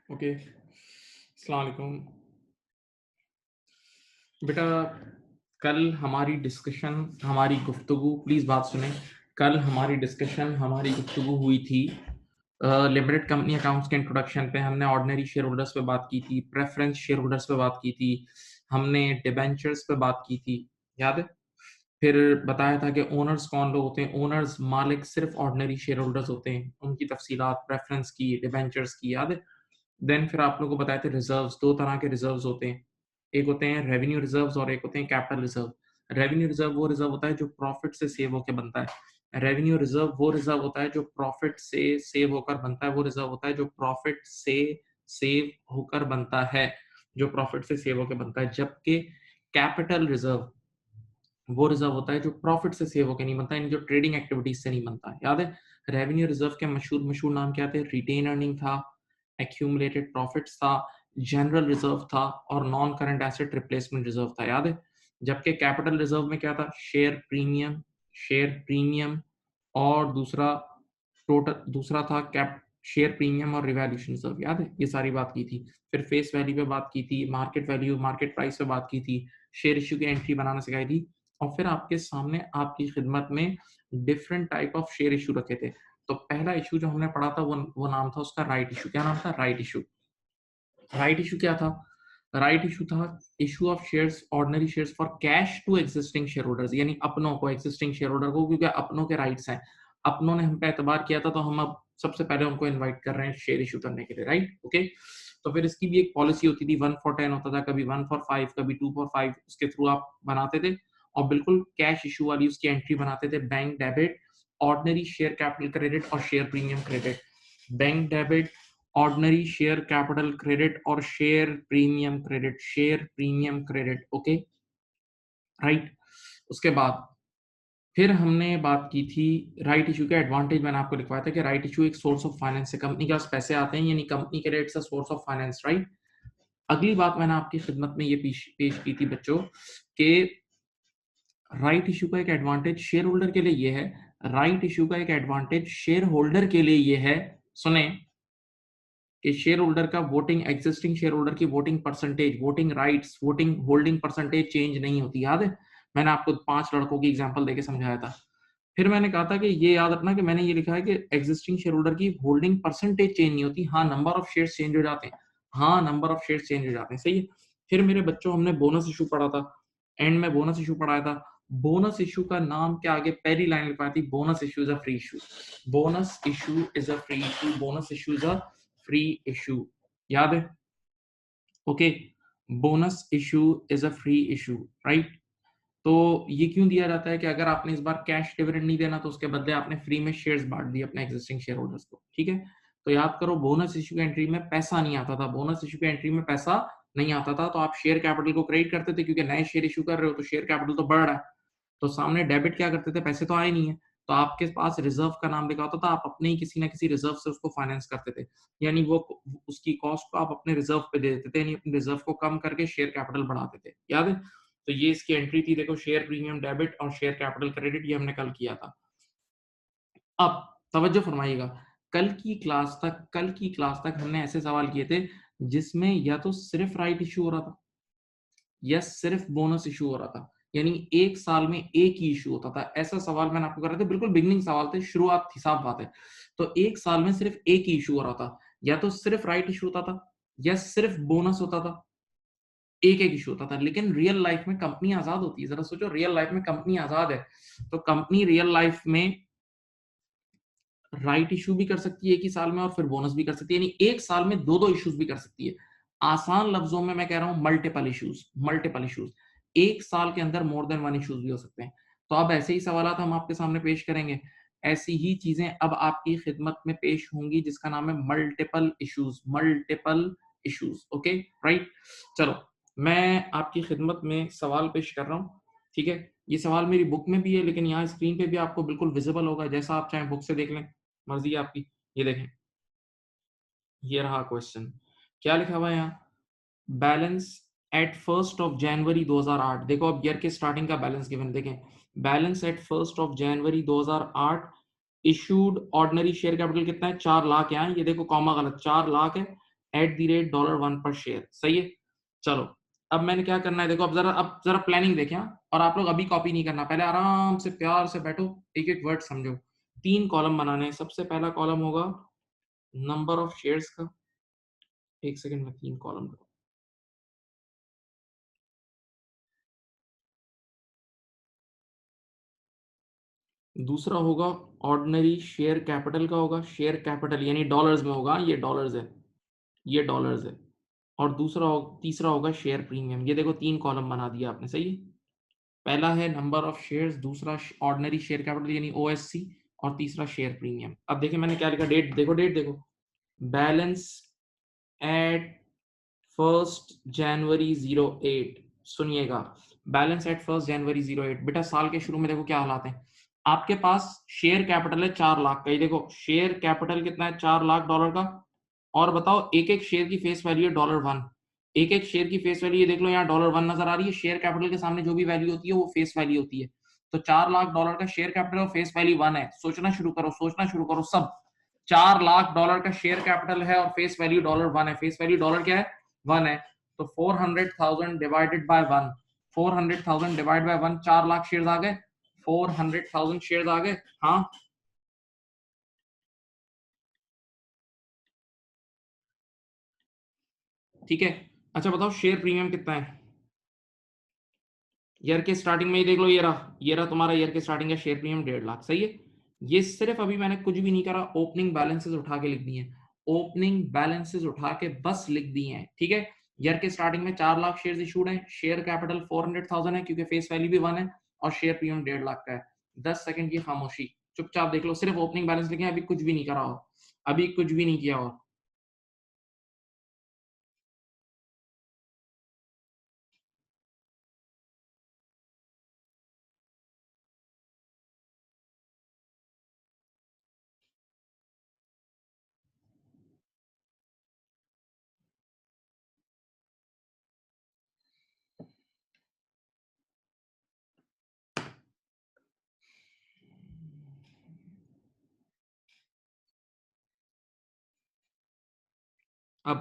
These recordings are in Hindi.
ओके, अस्सलाम वालेकुम। बेटा, कल हमारी गुफ्तगू प्लीज़ बात सुनें। कल हमारी गुफ्तगू हुई थी लिमिटेड कंपनी अकाउंट्स के इंट्रोडक्शन पे। हमने ऑर्डिनरी शेयर होल्डर्स पे बात की थी, प्रेफ़रेंस शेयर होल्डर्स पे बात की थी, हमने डिबेंचर्स पे बात की थी, याद है? फिर बताया था कि ओनर्स कौन लोग होते हैं। ओनर्स मालिक सिर्फ़ ऑर्डिनरी शेयर होल्डर्स होते हैं, उनकी तफ़सीलात प्रेफ़रेंस की, डिबेंचर्स की, याद है? देन फिर आप लोगों को बताए थे रिज़र्व्स, 2 तरह के रिज़र्व्स होते हैं। एक होते हैं रेवेन्यू रिज़र्व्स और एक होते हैं कैपिटल रिज़र्व। रेवेन्यू रिज़र्व वो रिज़र्व होता है जो प्रॉफ़िट से सेव होके बनता है। रेवेन्यू रिज़र्व वो रिज़र्व होता है जो प्रॉफ़िट से सेव होकर बनता है, वो रिज़र्व होता है जो प्रॉफ़िट से सेव होकर बनता है, जो प्रॉफ़िट से सेव होके बनता है। जबकि कैपिटल रिज़र्व वो रिज़र्व होता है जो प्रॉफ़िट से सेव होके नहीं बनता, यानी जो ट्रेडिंग एक्टिविटीज़ से नहीं बनता है। याद है? रेवेन्यू रिज़र्व के मशहूर मशहूर नाम क्या थे? रिटेन अर्निंग था, एक्यूमुलेटेड प्रॉफिट्स था, जनरल रिज़र्व था और non current asset replacement reserve था, याद है? जबकि कैपिटल रिज़र्व में क्या था? शेयर प्रीमियम और दूसरा था कैप शेयर प्रीमियम और रिवैल्यूएशन रिज़र्व, याद है? ये सारी बात की थी। फिर फेस वैल्यू पे बात की थी, मार्केट वैल्यू, मार्केट प्राइस पे बात की थी, शेयर इश्यू की एंट्री बनाना सिखाई थी और फिर आपके सामने आपकी खिदमत में different type of share issue रखे थे। तो पहला इश्यू जो हमने पढ़ा था वो नाम था उसका राइट इश्यू। क्या नाम था? Right issue. राइट इश्यू क्या था? राइट इश्यू था issue of shares, ordinary shares for cash to existing shareholders, यानी अपनों को, एक्जिस्टिंग शेयर होल्डर को, क्योंकि अपनों के राइट्स हैं। अपनों ने हम पे एतबार किया था तो हम अब सबसे पहले उनको इनवाइट कर रहे हैं शेयर इश्यू करने के लिए, राइट? ओके। तो फिर इसकी भी एक पॉलिसी होती थी, 1 फॉर 10 होता था, कभी 1 फॉर 5, कभी 2 फॉर 5, उसके थ्रू आप बनाते थे और बिल्कुल कैश इश्यू वाली उसकी एंट्री बनाते थे। Bank debit, ordinary share capital credit और share premium credit. Bank debit, ordinary share capital credit और share premium credit, okay, right? उसके बाद फिर हमने बात की थी राइट इश्यू का एडवांटेज। मैंने आपको लिखवाया था कि राइट इश्यू एक सोर्स ऑफ फाइनेंस है, कंपनी के पास पैसे आते हैं, यानी कंपनी के लिए it's a source of finance, right? अगली बात मैंने आपकी खिदमत में ये पेश की थी बच्चों कि राइट इश्यू का एक एडवांटेज शेयर होल्डर के लिए ये है, राइट इश्यू का एक एडवांटेज शेयर होल्डर के लिए ये है, सुने, कि शेयर होल्डर का वोटिंग, एग्जिस्टिंग शेयर होल्डर की voting percentage, voting rights, voting holding percentage change नहीं होती, याद है? मैंने आपको 5 लड़कों की एग्जांपल देके समझाया था। फिर मैंने कहा था कि ये याद रखना कि मैंने ये लिखा है कि एग्जिस्टिंग शेयर होल्डर की होल्डिंग परसेंटेज चेंज नहीं होती। हाँ, नंबर ऑफ शेयर्स चेंज हो जाते हैं। हाँ, नंबर ऑफ शेयर्स चेंज हो जाते हैं, सही है। फिर मेरे बच्चों हमने बोनस इश्यू पढ़ा था। एंड में बोनस इश्यू पढ़ाया था। बोनस इश्यू का नाम क्या आगे पहली लाइन लिखवाई थी, bonus issue is a free issue. Bonus issue is a free issue, bonus issue is a free issue. याद है? Okay. Bonus issue is a free issue, right? तो ये क्यों दिया जाता है कि अगर आपने इस बार कैश डिविडेंड नहीं देना तो उसके बदले आपने फ्री में शेयर्स बाँट दिए अपने एक्जिस्टिंग शेयर होल्डर्स को, ठीक है? तो याद करो बोनस इश्यू की एंट्री में पैसा नहीं आता था, बोनस इश्यू की एंट्री में पैसा नहीं आता था, तो आप शेयर कैपिटल को क्रेडिट करते थे क्योंकि नए शेयर इश्यू कर रहे हो तो शेयर कैपिटल तो बढ़ रहा है। तो सामने डेबिट क्या करते थे, पैसे तो आए नहीं है, तो आपके पास रिज़र्व का नाम लिखा होता था, आप अपने ही किसी न किसी रिज़र्व से उसको फाइनेंस करते थे। यानी वो उसकी कॉस्ट को आप अपने रिज़र्व पे दे देते थे, यानी अपने रिज़र्व को कम करके शेयर कैपिटल बढ़ाते थे, याद है? तो ये इसकी एंट्री थी, देखो, शेयर प्रीमियम डेबिट और शेयर कैपिटल क्रेडिट, ये हमने कल किया था। अब तवज्जो फरमाइएगा, कल की क्लास तक हमने ऐसे सवाल किए थे जिसमें या तो सिर्फ राइट इश्यू हो रहा था या सिर्फ बोनस इश्यू हो रहा था, यानी एक साल में एक ही इश्यू होता था। ऐसा सवाल मैंने आपको कर रहे थे, बिल्कुल बिगिनिंग सवाल थे, शुरुआत थी, साफ बात है। तो एक साल में सिर्फ एक ही इश्यू हो रहा था, या तो सिर्फ राइट इश्यू होता था या सिर्फ बोनस होता था, एक-एक इश्यू होता था। लेकिन रियल लाइफ में कंपनी आज़ाद होती है। ज़रा सोचो, रियल लाइफ में कंपनी आज़ाद है, तो कंपनी रियल लाइफ में राइट इश्यू भी कर सकती है एक ही साल में और फिर बोनस भी कर सकती है, यानी एक साल में 2-2 इश्यूज भी कर सकती है। आसान लफ्ज़ों में मैं कह रहा हूँ मल्टीपल इश्यूज। एक साल के अंदर मोर देन 1 इश्यूज भी हो सकते हैं। तो अब ऐसे ही सवालात हम आपके सामने पेश करेंगे। ऐसी ही चीज़ें अब आपकी खिदमत में पेश होंगी जिसका नाम है मल्टीपल इश्यूज, ओके, राइट? चलो, मैं आपकी खिदमत में सवाल पेश कर रहा हूँ, ठीक है? ये सवाल मेरी बुक में भी है लेकिन यहाँ स्क्रीन पे भी आपको बिल्कुल विज़िबल होगा, जैसा आप चाहें बुक से देख लें। मर्ज़ी है आपकी। ये देखें, ये रहा क्वेश्चन। क्या लिखा हुआ है यहाँ? Balance at 1st of January 2008। देखो, अब ईयर के स्टार्टिंग का बैलेंस गिवन देखें। Balance at 1st of January 2008, issued ordinary share capital कितना है? 4 लाख। यहाँ ये देखो, कॉमा गलत, 4 लाख है। $1 पर शेयर। सही है? चलो, अब मैंने क्या करना है देखो, अब जरा प्लानिंग देखें हाँ? और आप लोग अभी कॉपी नहीं करना, पहले आराम से प्यार से बैठो, एक-एक वर्ड समझो। 3 कॉलम बनाने हैं। सबसे पहला कॉलम होगा नंबर ऑफ शेयर्स का। 1 सेकंड में 3 कॉलम। दूसरा होगा ऑर्डिनरी शेयर कैपिटल का होगा, शेयर कैपिटल यानी डॉलर्स में होगा, ये डॉलर्स है, ये डॉलर्स है। और तीसरा होगा शेयर प्रीमियम। ये देखो 3 कॉलम बना दिया आपने, सही है? पहला है नंबर ऑफ शेयर्स, दूसरा ऑर्डिनरी शेयर कैपिटल यानी ओएससी, और तीसरा शेयर प्रीमियम। अब देखिए मैंने क्या लिखा, डेट देखो। बैलेंस एट 1 जनवरी 08। सुनिएगा, बैलेंस एट 1 जनवरी 08। बेटा साल के शुरू में देखो क्या हालात हैं। आपके पास शेयर कैपिटल है 4 लाख का। ये देखो शेयर कैपिटल कितना है, $4 लाख का। और बताओ एक एक शेयर की फेस वैल्यू है $1। एक एक शेयर की फेस वैल्यू, ये देख लो यहाँ $1 नजर आ रही है। शेयर कैपिटल के सामने जो भी वैल्यू होती है वो फेस वैल्यू होती है। तो $4 लाख का शेयर कैपिटल और फेस वैल्यू 1 है। सोचना शुरू करो सब। $4 लाख का शेयर कैपिटल है और फेस वैल्यू $1 है। फेस वैल्यू डॉलर क्या है, 1 है। तो 400,000 divided by 1, 400,000 divide by 1, 4 lakh share आ गए। 400,000 शेयर आ गए। हाँ, ठीक है। अच्छा बताओ शेयर प्रीमियम कितना है। ईयर के स्टार्टिंग में ही देख लो, ये रहा तुम्हारा ईयर के स्टार्टिंग का शेयर प्रीमियम 1.5 लाख। सही है? ये सिर्फ अभी मैंने कुछ भी नहीं करा, ओपनिंग बैलेंसेस उठा के लिख दिए हैं। ओपनिंग बैलेंसेस उठा के बस लिख दिए हैं, ठीक है? ईयर के स्टार्टिंग में 4 लाख शेयर इशूड है, शेयर कैपिटल 400,000 है क्योंकि फेस वैल्यू भी 1 है, और शेयर प्रीमियम 1.5 लाख का है। 10 सेकंड की खामोशी, चुपचाप देख लो, सिर्फ ओपनिंग बैलेंस लिखे, अभी कुछ भी नहीं करा हो, अभी कुछ भी नहीं किया हो। अब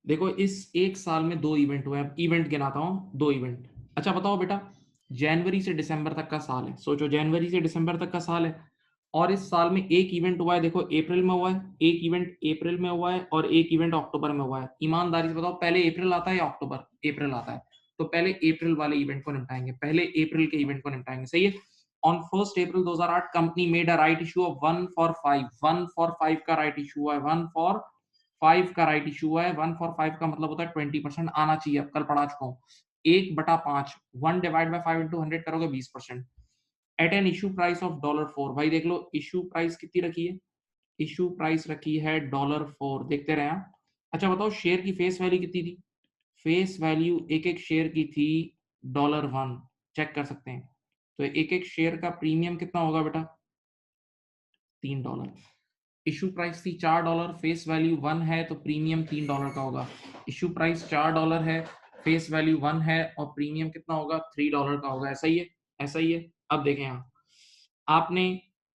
देखो इस एक साल में 2 इवेंट हुए हैं। इवेंट गिनाता हूँ, 2 इवेंट। अच्छा बताओ बेटा, जनवरी से दिसंबर तक का साल है। सोचो जनवरी से दिसंबर तक का साल है, और इस साल में एक इवेंट हुआ है, देखो अप्रैल में हुआ है, एक इवेंट अप्रैल में हुआ है, और एक इवेंट अक्टूबर में हुआ है। ईमानदारी से बताओ पहले अप्रैल आता है या अक्टूबर? अप्रैल आता है। तो पहले अप्रैल वाले इवेंट को निपटाएंगे, पहले अप्रैल के इवेंट को निपटाएंगे। सही है? On 1 April 2008 company made a right issue of 1 for 5। 1 for 5 का राइट इशू हुआ है। 1 for 5 का राइट इशू हुआ है। 1 for 5 का मतलब होता है 20% आना चाहिए। अब कल पढ़ा चुका हूँ। 1/5, 1/5 into 100 करोगे 20%। At an issue price of $4। भाई देख लो इशू प्राइस कितनी रखी है, इशू प्राइस रखी है $4। देखते रहे हाँ। अच्छा बताओ शेयर की फेस वैल्यू कितनी थी। फेस वैल्यू एक एक शेयर की थी $1। चेक कर सकते हैं। तो एक एक शेयर का प्रीमियम कितना होगा बेटा, $3। इशू प्राइस थी $4, फेस वैल्यू 1 है तो प्रीमियम $3 का होगा। इशू प्राइस $4 है, फेस वैल्यू 1 है, और प्रीमियम कितना होगा, $3 का होगा। ऐसा ही है, ऐसा ही है। अब देखें यहाँ, आपने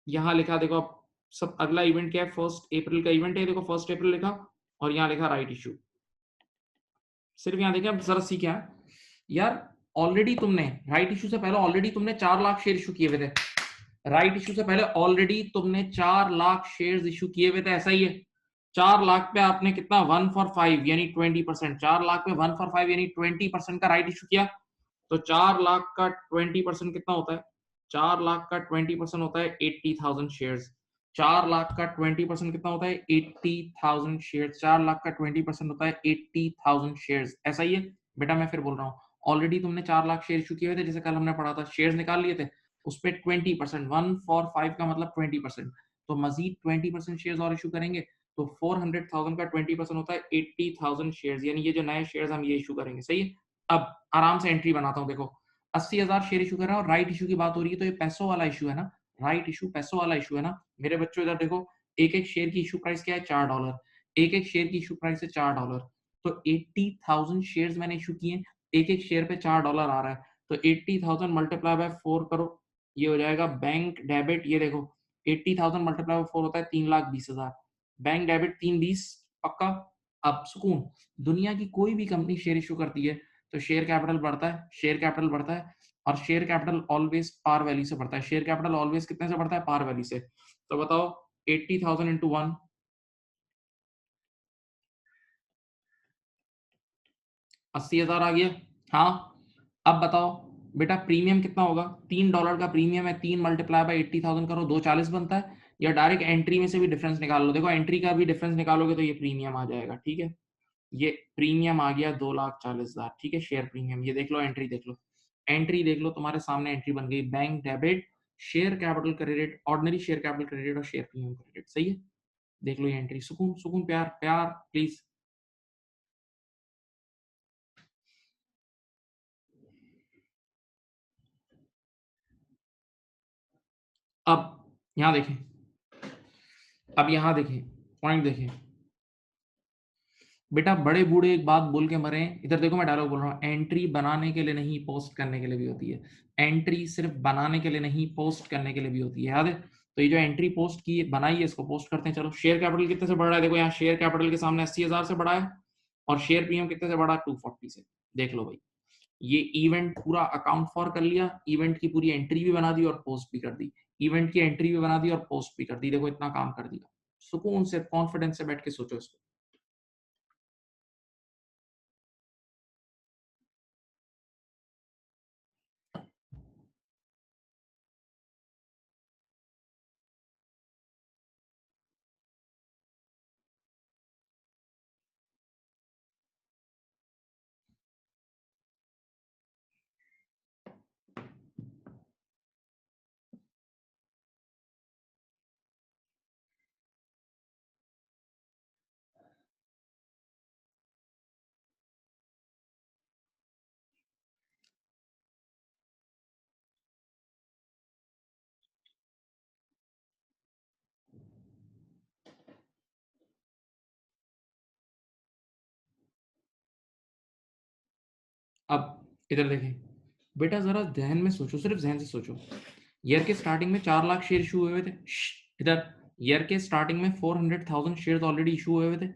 यहाँ लिखा देखो, अब सब अगला इवेंट क्या है, 1 अप्रैल का इवेंट है। देखो 1 अप्रैल लिखा, और यहाँ लिखा राइट इशू। सिर्फ यहाँ देखें, अब जरा सी क्या है यार, ऑलरेडी तुमने राइट इशू से पहले ऑलरेडी तुमने 4 लाख शेयर इशू किए हुए थे। राइट इशू से पहले ऑलरेडी तुमने 4 लाख शेयर इशू किए हुए थे। ऐसा ही है? 4 लाख पे आपने कितना, 1 for 5 यानी 20%। 4 लाख पे 1 for 5 यानी 20% का राइट इशू किया। तो 4 लाख का 20% कितना होता है, 4 लाख का 20% होता है 80,000 शेयर्स। 4 लाख का 20% कितना होता है, 80,000 शेयर्स। 4 लाख का 20% होता है 80,000 शेयर्स। ऐसा ही है बेटा, मैं फिर बोल रहा हूँ, ऑलरेडी तुमने 4 लाख शेयर इशू किए हुए थे, जैसे कल हमने पढ़ा था, शेयर्स निकाल लिए थे। उस पर 20%, 1 for 5 का मतलब 20%, तो मजीद 20% शेयर्स और इशू करेंगे। तो 400,000 का 20% होता है 80,000 शेयर्स, यानी ये जो नए शेयर्स हम ये इशू करेंगे। सही है? अब आराम से एंट्री बनाता हूँ। देखो 80,000 शेयर इशू कर रहा है, और राइट इशू की बात हो रही है, तो ये पैसों वाला इशू है ना। राइट इशू पैसों वाला इशू है ना मेरे बच्चों। इधर देखो, एक एक शेयर की इशू प्राइस क्या है, $4। एक एक शेयर की इशू प्राइस है $4। तो 80,000 शेयर्स मैंने इशू किए, एक एक शेयर पे $4 आ रहा है। तो 80,000 मल्टीप्लाई बाय 4 करो, ये हो जाएगा बैंक डेबिट। ये देखो 80,000 मल्टीप्लाई बाय 4 होता है 3,20,000। बैंक डेबिट 320 पक्का। अब सुकून, दुनिया की कोई भी कंपनी शेयर इश्यू करती है, तो शेयर कैपिटल बढ़ता है, शेयर कैपिटल बढ़ता है और share capital always par value से बढ़ता है। शेयर कैपिटल ऑलवेज़ कितने से बढ़ता है? पार वैल्यू से। तो बताओ 80,000 इंटू 1 80,000 आ गया। हाँ, अब बताओ बेटा प्रीमियम कितना होगा? $3 का प्रीमियम है, 3 मल्टीप्लाई बाय 80,000 करो, 240 बनता है या डायरेक्ट एंट्री में से भी डिफरेंस निकाल लो। देखो एंट्री का भी डिफरेंस निकालोगे तो ये प्रीमियम आ जाएगा, ठीक है? ये प्रीमियम आ गया 2,40,000, ठीक है? शेयर प्रीमियम ये देख लो, एंट्री देख लो। एंट्री देख लो, तुम्हारे सामने एंट्री बन गई, bank debit, share capital credit, ordinary share capital credit और शेयर प्रीमियम क्रेडिट, सही है? देख लो ये एंट्री, सुकून, सुकून, प्यार, प्यार, प्लीज़। अब यहाँ देखें, अब यहाँ देखें, पॉइंट देखें। बेटा बड़े बूढ़े एक बात बोल के मरे हैं। इधर देखो मैं डायलॉग बोल रहा हूँ, एंट्री बनाने के लिए नहीं पोस्ट करने के लिए भी होती है। एंट्री सिर्फ बनाने के लिए नहीं पोस्ट करने के लिए भी होती है, याद है? तो ये जो एंट्री पोस्ट की बनाई है इसको पोस्ट करते हैं। चलो शेयर कैपिटल कितने से बढ़ रहा है? देखो यहाँ शेयर कैपिटल के सामने 80,000 से बढ़ा है और शेयर प्रीमियम कितने से बढ़ा? 240 से। देख लो भाई, ये इवेंट पूरा अकाउंट फॉर कर लिया, इवेंट की पूरी एंट्री भी बना दी और पोस्ट भी कर दी, इवेंट की एंट्री भी बना दी और पोस्ट भी कर दी। देखो इतना काम कर दिया। सुकून से कॉन्फिडेंस से बैठ के सोचो इसको। अब इधर देखें, बेटा ज़रा ज़हन में सोचो, सिर्फ ज़हन से सोचो। ईयर के स्टार्टिंग में 4 लाख शेयर इश्यू हुए थे। इधर ईयर के स्टार्टिंग में 400,000 शेयर्स ऑलरेडी इश्यू हुए थे।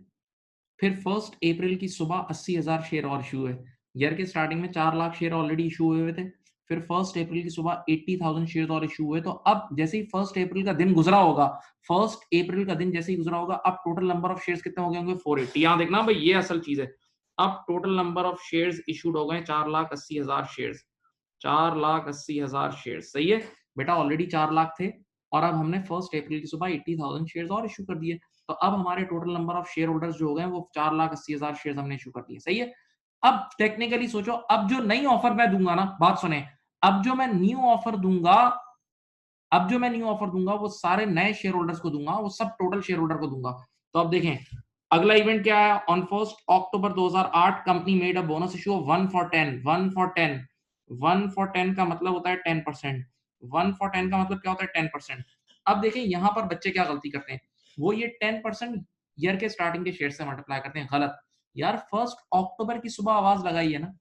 फिर 1 अप्रैल की सुबह 80,000 शेयर और इश्यू हुए। ईयर के स्टार्टिंग में 4 लाख शेयर ऑलरेडी इश्यू हुए थे। फिर 1 अप्रैल की सुबह 80,000 शेयर्स और इश्यू हुए। तो अब जैसे ही 1 अप्रैल का दिन गुजरा होगा, 1 अप्रैल का दिन जैसे ही गुजरा होगा, अब टोटल नंबर ऑफ शेयर्स कितने हो गए होंगे? 480। यहाँ देखना भाई, ये असल चीज़ है। अब total number of shares issued हो गए 4,80,000 शेयर्स। 4,80,000 शेयर्स, सही है? बेटा ऑलरेडी 4 लाख थे और अब हमने 1 अप्रैल की सुबह 80,000 शेयर्स और इश्यू कर दिए। तो अब हमारे total number of share holders जो हो गए वो 4,80,000 शेयर्स हमने इश्यू कर दिए, सही है? अब टेक्निकली सोचो, अब जो नई ऑफर मैं दूंगा ना, बात सुने, अब जो मैं न्यू ऑफर दूंगा, अब जो मैं न्यू ऑफर दूंगा वो सारे नए शेयर होल्डर्स को दूंगा, वो सब टोटल शेयर होल्डर को दूंगा। तो अब देखें, अगला इवेंट क्या है? On 1 October 2008 company made a bonus issue of 1 for 10, 1 for 10, 1 for 10 का मतलब होता है 10%, 1 फॉर 10 का मतलब क्या होता है? 10%। अब देखें यहाँ पर बच्चे क्या गलती करते हैं, वो ये 10% ईयर के स्टार्टिंग के शेयर से मल्टीप्लाई करते हैं। गलत यार, 1 अक्टूबर की सुबह आवाज लगाई है ना,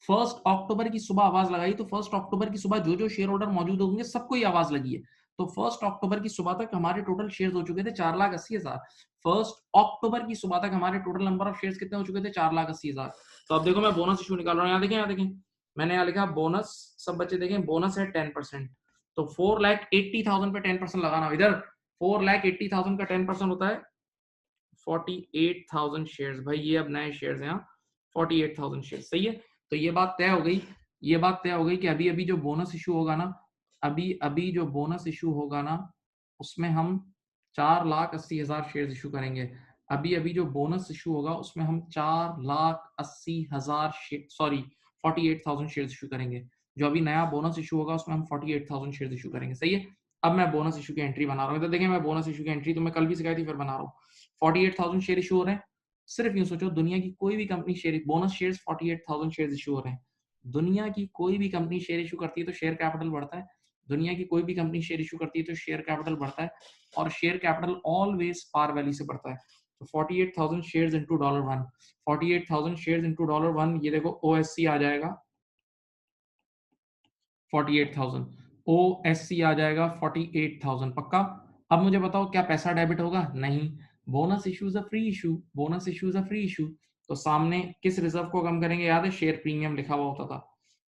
1 अक्टूबर की सुबह आवाज लगाई, तो 1 अक्टूबर की सुबह जो जो शेयर होल्डर मौजूद होंगे सबको ही आवाज लगी है। तो 1 अक्टूबर की सुबह तक हमारे टोटल शेयर हो चुके थे 4,80,000। 1 अक्टूबर की सुबह तक हमारे टोटल नंबर ऑफ शेयर कितने हो चुके थे? 4,80,000। तो अब देखो मैं बोनस इशू निकाल रहा हूँ, यहाँ देखें, यहाँ देखें, मैंने यहाँ लिखा बोनस, सब बच्चे देखें, बोनस है 10%। तो 4,80,000 पे 10% लगाना। इधर 4,80,000 का 10% होता है 48,000 शेयर्स। भाई ये अब नए शेयर्स हैं, 48,000 शेयर्स, सही है? तो ये बात तय हो गई, ये बात तय हो गई कि अभी अभी जो बोनस इशू होगा ना, अभी अभी जो बोनस इशू होगा ना, उसमें हम 4,80,000 शेयर्स इशू करेंगे। अभी अभी जो बोनस इशू होगा उसमें हम 4,80,000 सॉरी 48,000 शेयर्स इशू करेंगे। जो अभी नया बोनस इशू होगा उसमें हम 48,000 शेयर्स इशू करेंगे, सही है? अब मैं बोनस इशू की एंट्री बना रहा हूँ। इधर देखिए, मैं बोनस इशू की एंट्री तो मैं कल भी सिखाई थी, फिर बना रहा हूँ। 48,000 शेयर इशू हो रहे हैं। सिर्फ यूं सोचो, दुनिया की कोई भी company share bonus shares 48,000 share issue हो रहे हैं। दुनिया की कोई भी कंपनी शेयर इशू करती है तो शेयर कैपिटल बढ़ता है। दुनिया की कोई भी कंपनी शेयर इशू करती है तो शेयर कैपिटल बढ़ता है और share capital always par value से बढ़ता है। तो 48,000 शेयर्स इनटू $1, 48,000 शेयर्स इनटू $1, ये देखो ओएससी आ जाएगा 48,000, ओएससी आ जाएगा 48,000 पक्का। अब मुझे बताओ क्या पैसा डेबिट होगा? नहीं, bonus issue is a free issue, bonus issue is a free issue. तो सामने किस रिजर्व को कम करेंगे, याद है शेयर प्रीमियम लिखा हुआ होता था,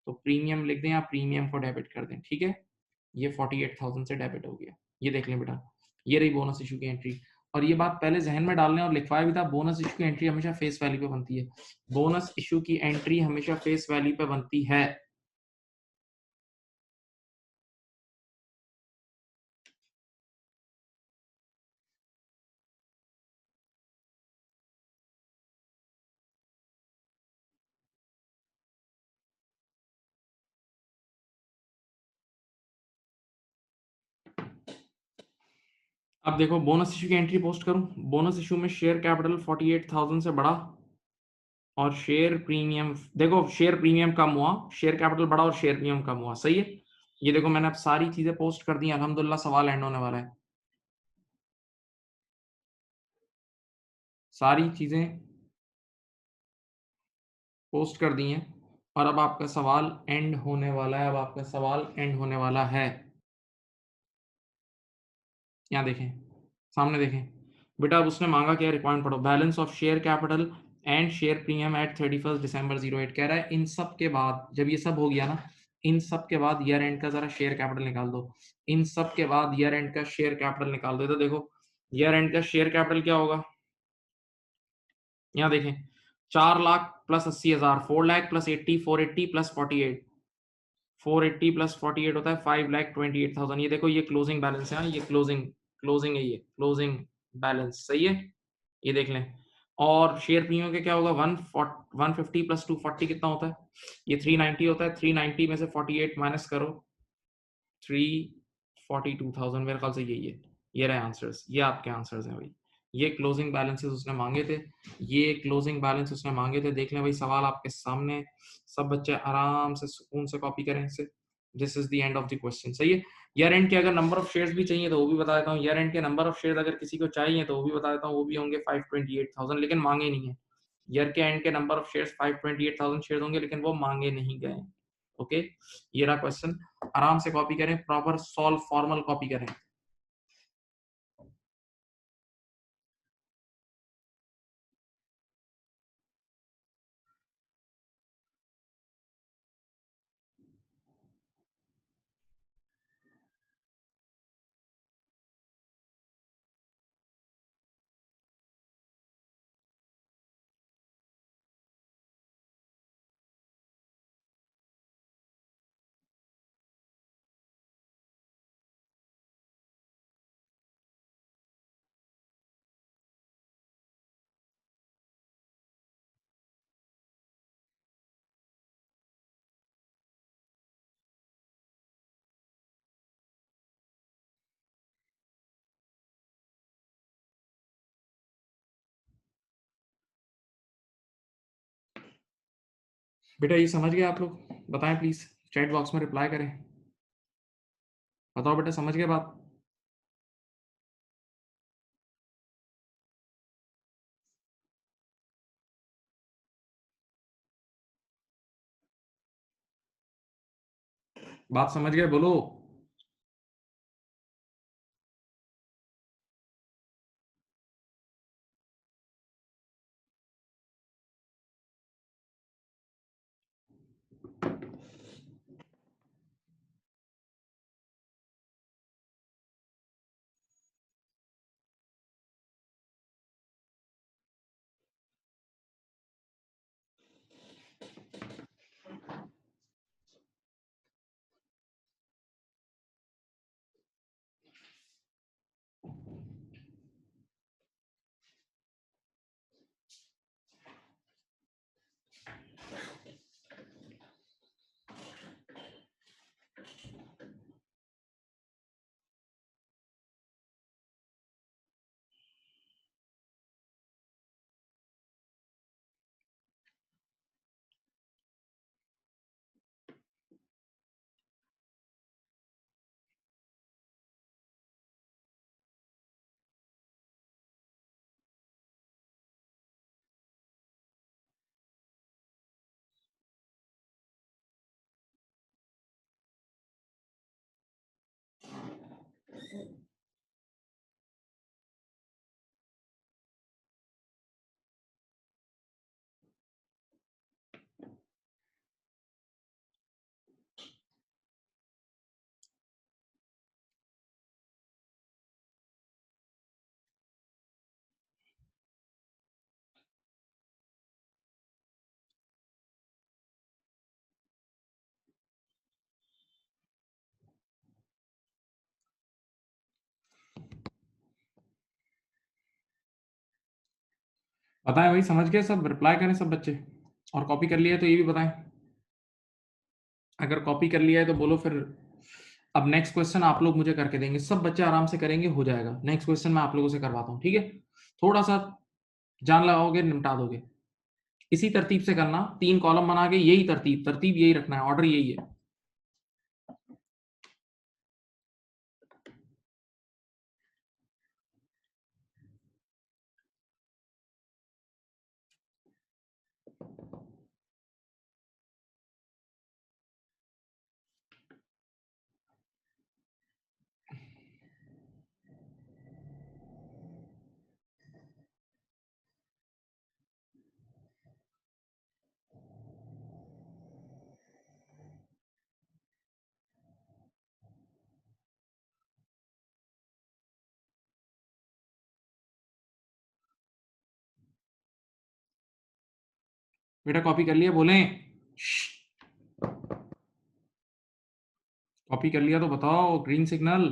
तो प्रीमियम लिख दें या प्रीमियम को डेबिट कर दें, ठीक है। ये 48,000 से डेबिट हो गया, ये देख लें बेटा, ये रही बोनस इशू की एंट्री। और ये बात पहले जहन में डाल लें और लिखवाया भी था, बोनस इशू की एंट्री हमेशा फेस वैल्यू पे बनती है, बोनस इशू की एंट्री हमेशा फेस वैल्यू पे बनती है। अब देखो बोनस इशू की एंट्री पोस्ट करूं, बोनस इशू में शेयर कैपिटल 48,000 से बढ़ा और शेयर प्रीमियम, देखो शेयर प्रीमियम कम हुआ, शेयर कैपिटल बढ़ा और शेयर प्रीमियम कम हुआ, सही है। ये देखो मैंने अब सारी चीजें पोस्ट कर दी, अल्हम्दुलिल्लाह सवाल एंड होने वाला है, सारी चीजें पोस्ट कर दी हैं और अब आपका सवाल एंड होने वाला है, अब आपका सवाल एंड होने वाला है। यहाँ देखें, सामने देखें बेटा, अब उसने मांगा क्या, रिक्वायरमेंट पढ़ो, balance of share capital and share premium eight 31 दिसंबर 08, कह रहा है इन सब के बाद, जब ये सब हो गया ना, इन सब के बाद ईयर एंड का जरा शेयर कैपिटल निकाल दो, इन सब के बाद ईयर एंड का शेयर कैपिटल निकाल दो। तो देखो ईयर एंड का शेयर कैपिटल क्या होगा, यहाँ देखें 4 lakh plus 80,000, 4 lakh plus 80, 480 plus 48, 480 plus 48 होता है 5,28,000। ये देखो ये क्लोजिंग बैलेंस है, ये क्लोजिंग, क्लोजिंग है, ये क्लोजिंग बैलेंस, सही है, ये देख लें। और शेयर प्रीमियम का क्या होगा, 150 प्लस 240 कितना होता है, ये 390 होता है, 390 में से 48 माइनस करो, 342,000, मेरे ख्याल से यही है, ये रहे आंसर्स, ये आपके आंसर्स हैं भाई, ये क्लोजिंग बैलेंसेस उसने मांगे थे, ये क्लोजिंग बैलेंस उसने मांगे थे, देख लें भाई सवाल आपके सामने, सब बच्चे आराम से सुकून से कॉपी करें इसे, this is the end of the question, सही है। ईयर एंड के अगर नंबर ऑफ शेयर्स भी चाहिए तो वो भी बता देता हूँ, ईयर एंड के नंबर ऑफ शेयर्स अगर किसी को चाहिए तो वो भी बता देता हूँ, वो भी होंगे 528,000, लेकिन मांगे नहीं है। ईयर के एंड के नंबर ऑफ शेयर्स 528,000 शेयर्स होंगे, लेकिन वो मांगे नहीं गए। ओके, ये रहा क्वेश्चन, आराम से कॉपी करें, प्रॉपर सॉल्व फॉर्मल कॉपी करें। बेटा ये समझ गए आप लोग, बताएं प्लीज, चैट बॉक्स में रिप्लाई करें, बताओ बेटा समझ गए बात। बात समझ गए बोलो। बताएं भाई, समझ गए सब? रिप्लाई करें सब बच्चे। और कॉपी कर लिया है तो ये भी बताएं। अगर कॉपी कर लिया है तो बोलो फिर। अब नेक्स्ट क्वेश्चन आप लोग मुझे करके देंगे, सब बच्चे आराम से करेंगे, हो जाएगा। नेक्स्ट क्वेश्चन मैं आप लोगों से करवाता हूँ, ठीक है? थोड़ा सा जान लगाओगे, निपटा दोगे। इसी तरतीब से करना, 3 कॉलम बना के, यही तरतीब तरतीब यही रखना है, ऑर्डर यही है। बेटा कॉपी कर लिया? बोलें। कॉपी कर लिया तो बताओ, ग्रीन सिग्नल।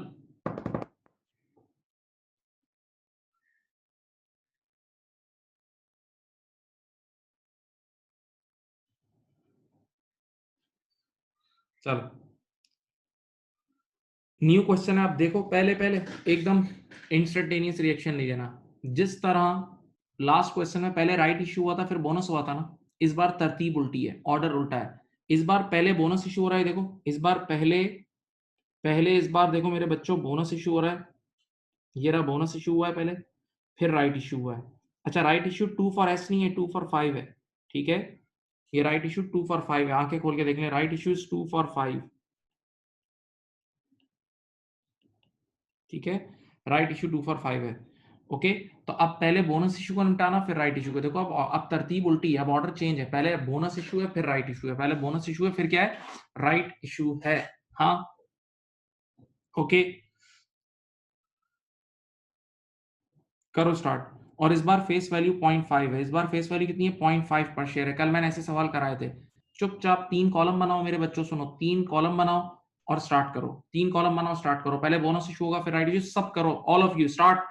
चलो, न्यू क्वेश्चन है, आप देखो। पहले पहले एकदम इंस्टेंटेनियस रिएक्शन नहीं देना। जिस तरह लास्ट क्वेश्चन में पहले राइट इश्यू हुआ था फिर बोनस हुआ था ना, इस बार तरतीब उल्टी है, ऑर्डर उल्टा है। इस बार पहले बोनस इशू हो रहा है, देखो इस बार पहले पहले इस बार देखो मेरे बच्चों, बोनस इशू हो रहा है। ये रहा, बोनस इशू हुआ है पहले, फिर राइट इशू हुआ है। अच्छा, राइट इशू 2 फॉर एस नहीं है, 2 फॉर 5 है, ठीक है? ये राइट इशू 2 फॉर 5 है, आंखें खोल के देख लें, राइट इशू इज 2 फॉर 5, ठीक है? राइट इशू 2 फॉर 5 है। ओके, तो अब पहले बोनस इशू को निपटाना, फिर राइट इशू को। देखो अब तरतीब उल्टी है, अब ऑर्डर चेंज है, पहले बोनस इशू है फिर राइट इशू है, पहले बोनस इशू है फिर क्या है, राइट इशू है। हाँ, ओके, करो स्टार्ट। और इस बार फेस वैल्यू 0.5 है, इस बार फेस वैल्यू कितनी है? 0.5 पर शेयर है। कल मैंने ऐसे सवाल कराए थे। चुपचाप 3 कॉलम बनाओ मेरे बच्चों, सुनो, 3 कॉलम बनाओ और स्टार्ट करो। 3 कॉलम बनाओ, स्टार्ट करो। पहले बोनस इशू होगा फिर राइट इशू, सब करो, ऑल ऑफ यू स्टार्ट।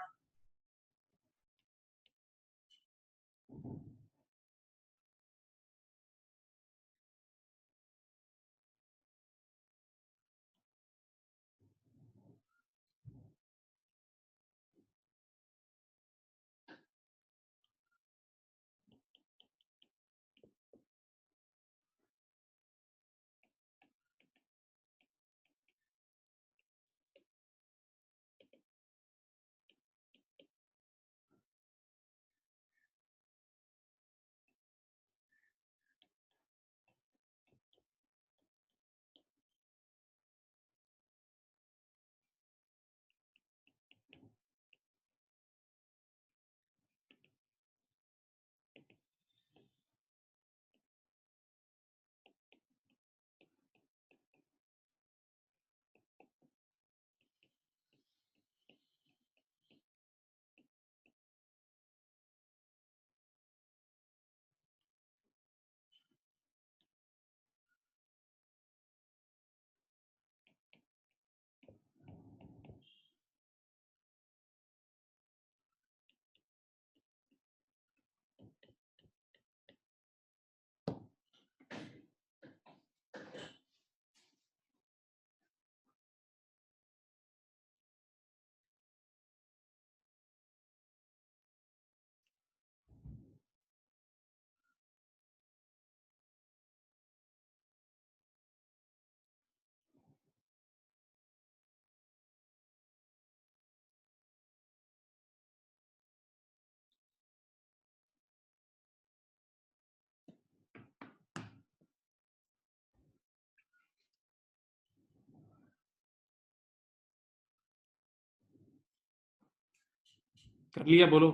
कर लिया? बोलो।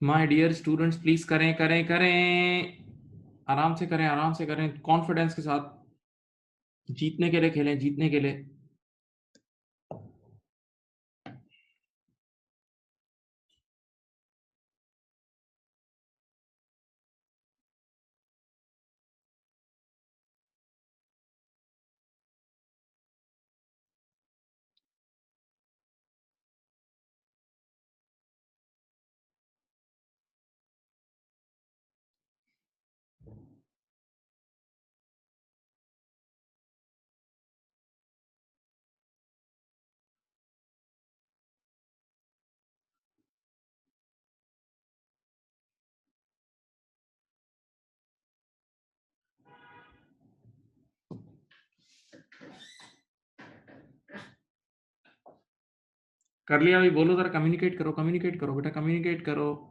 माय डियर स्टूडेंट्स, प्लीज करें करें करें, आराम से करें, आराम से करें, कॉन्फिडेंस के साथ। जीतने के लिए खेलें, जीतने के लिए। कर लिया भाई? बोलो ज़रा, कम्युनिकेट करो बेटा, कम्युनिकेट करो।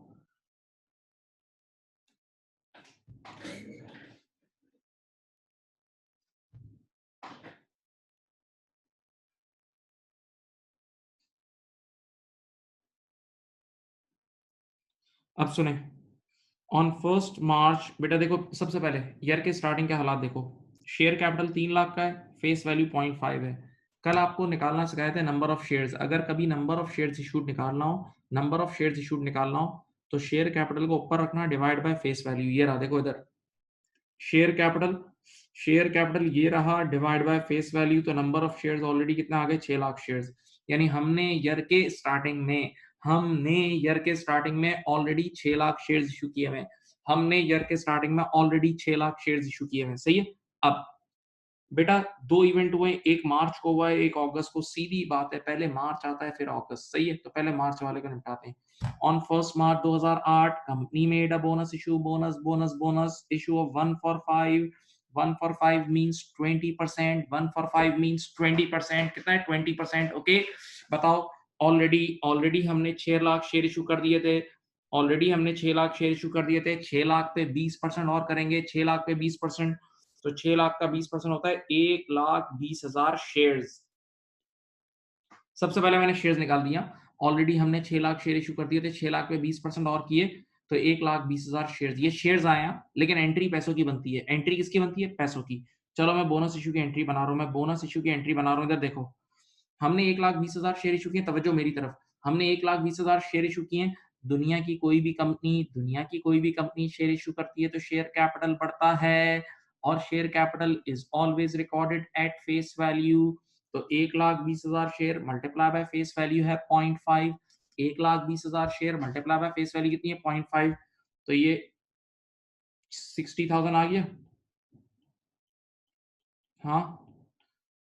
अब सुने, ऑन 1st मार्च बेटा देखो, सबसे पहले ईयर के स्टार्टिंग के हालात देखो। शेयर कैपिटल 3 लाख का है, फेस वैल्यू 0.5 है। कल आपको निकालना सिखाए थे नंबर ऑफ शेयर्स। अगर कभी नंबर ऑफ शेयर्स इश्यूड निकालना हो, तो शेयर कैपिटल को ऊपर रखना, डिवाइड बाय फेस वैल्यू। ये रहा, देखो इधर शेयर कैपिटल, ये रहा, डिवाइड बाय फेस वैल्यू। तो नंबर ऑफ शेयर्स ऑलरेडी कितना आ गए? 6 लाख शेयर्स। यानी हमने ईयर के स्टार्टिंग में ऑलरेडी 6 लाख शेयर्स इश्यू किए हुए हैं। सही है। अब बेटा 2 इवेंट हुए, एक मार्च को हुआ है, एक अगस्त को। सीधी बात है, पहले मार्च आता है फिर अगस्त। सही है, तो पहले मार्च वाले को निपटाते हैं। On 1st March 2008 company made a bonus issue, bonus issue of 1 for 5। 1 for 5 means 20%। 1 for 5 means 20%। कितना है? 20%। ओके, बताओ। ऑलरेडी हमने 6 लाख शेयर इशू कर दिए थे। 6 लाख पे 20% और करेंगे। 6 लाख पे 20%, तो 6 लाख का 20% होता है 1,20,000 शेयर्स। सबसे पहले मैंने शेयर्स निकाल दिया। ऑलरेडी हमने 6 लाख शेयर इश्यू कर दिए थे, 6 लाख पे 20% और किए, तो 1,20,000 शेयर्स। ये शेयर्स आए हैं, लेकिन एंट्री पैसों की बनती है। एंट्री किसकी बनती है? पैसों की। चलो मैं बोनस इश्यू की एंट्री बना रहा हूँ। इधर देखो, हमने 1,20,000 शेयर इश्यू किए। तवज्जो मेरी तरफ। हमने 1,20,000 शेयर इश्यू किए। दुनिया की कोई भी कंपनी शेयर इश्यू करती है तो शेयर कैपिटल बढ़ता है, और share capital is always recorded at face value. तो 1,20,000 share multiply by face value है 0.5। 1,20,000 share multiply by face value कितनी है? 0.5। तो ये 60,000 आ गया। हाँ,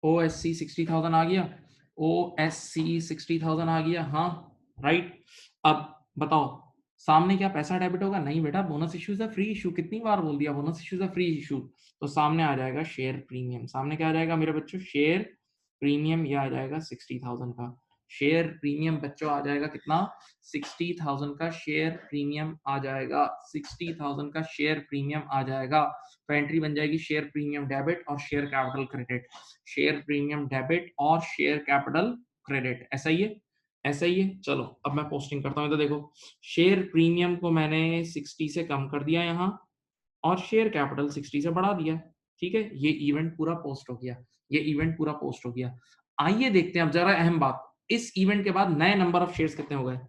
ओएससी 60,000 आ गया। ओएससी 60,000 आ गया। हाँ, राइट। अब बताओ, सामने क्या पैसा डेबिट होगा? नहीं बेटा, bonus issue is a free issue. कितनी बार बोल दिया, bonus issue is a free issue. तो सामने आ जाएगा शेयर प्रीमियम। सामने क्या आ जाएगा मेरे बच्चों? Share premium. ये आ जाएगा 60,000 का शेयर प्रीमियम। बच्चों आ जाएगा कितना? 60,000 का शेयर प्रीमियम आ जाएगा। 60,000 का शेयर प्रीमियम आ जाएगा। तो एंट्री बन जाएगी शेयर प्रीमियम डेबिट और share capital credit. Share premium debit और शेयर कैपिटल क्रेडिट। ऐसा ही है, ऐसा ही है। चलो अब मैं पोस्टिंग करता हूँ। तो देखो, शेयर प्रीमियम को मैंने 60 से कम कर दिया यहाँ, और शेयर कैपिटल 60 से बढ़ा दिया। ठीक है, ये इवेंट पूरा पोस्ट हो गया। आइए देखते हैं अब जरा अहम बात। इस इवेंट के बाद नए नंबर ऑफ शेयर्स कितने हो गए?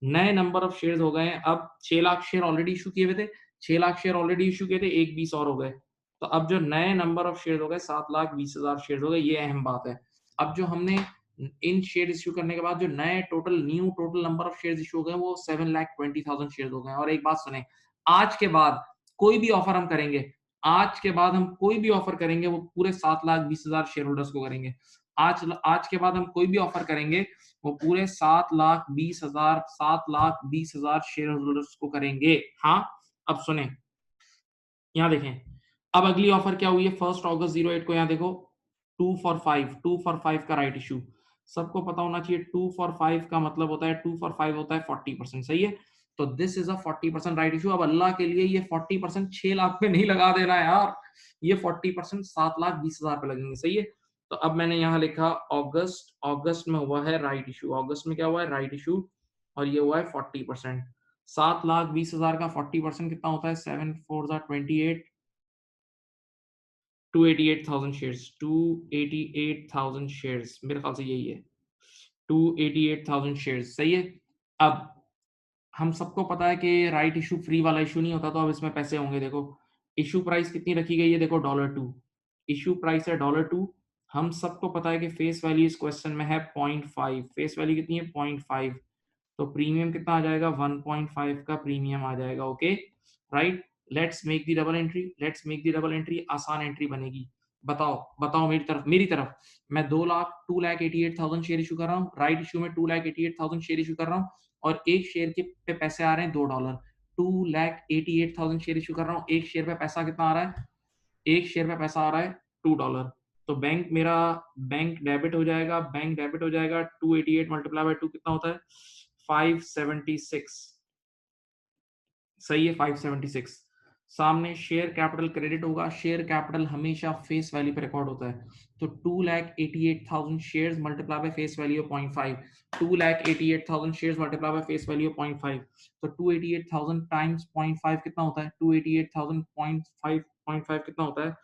नए नंबर ऑफ शेयर्स हो गए हैं अब 6 लाख शेयर ऑलरेडी इशू किए हुए थे। 6 लाख शेयर ऑलरेडी इशू किए थे, एक 20 और हो गए। तो अब जो नए नंबर ऑफ शेयर हो गए 7,20,000 शेयर हो गए। ये अहम बात है। अब जो हमने इन शेयर इश्यू करने के बाद जो नए total number of share issue हो गए वो 7,20,000 शेयर हो गए। और एक बात सुने, आज के बाद कोई भी ऑफर हम करेंगे, वो पूरे 7,20,000 शेयर होल्डर्स को करेंगे। आज के बाद हम कोई भी ऑफर करेंगे, वो पूरे 7,20,000 शेयर होल्डर्स को करेंगे। हाँ, अब सुने, यहाँ देखें। अब अगली ऑफर क्या हुई है? 1 अगस्त 08 को यहाँ देखो, 2 फॉर 5 का राइट इशू। सबको पता होना चाहिए 2 फॉर 5 का मतलब होता है, 2 फॉर 5 होता है 40%। सही है, तो this is a 40% right issue. अब अल्लाह के लिए ये 40% 6 लाख पे नहीं लगा देना यार, ये 40% 7,20,000 पे लगेंगे। सही है, तो अब मैंने यहाँ लिखा अगस्त में हुआ है राइट इशू। अगस्त में क्या हुआ है? Right issue. और ये हुआ है 40%। 7,20,000 का 40% कितना होता है? 7 4 28, 288,000 शेयर्स। 288,000 शेयर्स, मेरे ख्याल से यही है, 288,000 शेयर्स। सही है। अब हम सबको पता है कि राइट इशू फ्री वाला इशू नहीं होता, तो अब इसमें पैसे होंगे। देखो, इशू प्राइस कितनी रखी गई है? देखो $2। इशू प्राइस है $2। हम सबको पता है कि फेस वैल्यू इस क्वेश्चन में है 0.5। फेस वैल्यू कितनी है? 0.5। तो प्रीमियम कितना आ जाएगा? 1.5 का प्रीमियम आ जाएगा। Okay, right. Let's make the double entry. आसान एंट्री बनेगी। बताओ मेरी तरफ मैं 2,88,000 शेयर इशू कर रहा हूँ। राइट इशू में 2,88,000 शेयर इशू कर रहा हूँ, और एक शेयर के पे पैसे आ रहे हैं $2। 2,88,000 शेयर इशू कर रहा हूँ। एक शेयर पे पैसा कितना आ रहा है? एक शेयर पे पैसा आ रहा है $2। तो बैंक डेबिट हो जाएगा, 288 मल्टीप्लाई बाय 2 कितना होता है? 576। सही है, 576। सामने शेयर कैपिटल क्रेडिट होगा, शेयर कैपिटल हमेशा फेस वैल्यू पे रिकॉर्ड होता है। तो 2,88,000 shares multiply by face value of 0.5, 2,88,000 shares multiply by face value of 0.5। तो 288,000 टाइम्स 0.5 कितना होता है? 288,000 0.5 कितना होता है?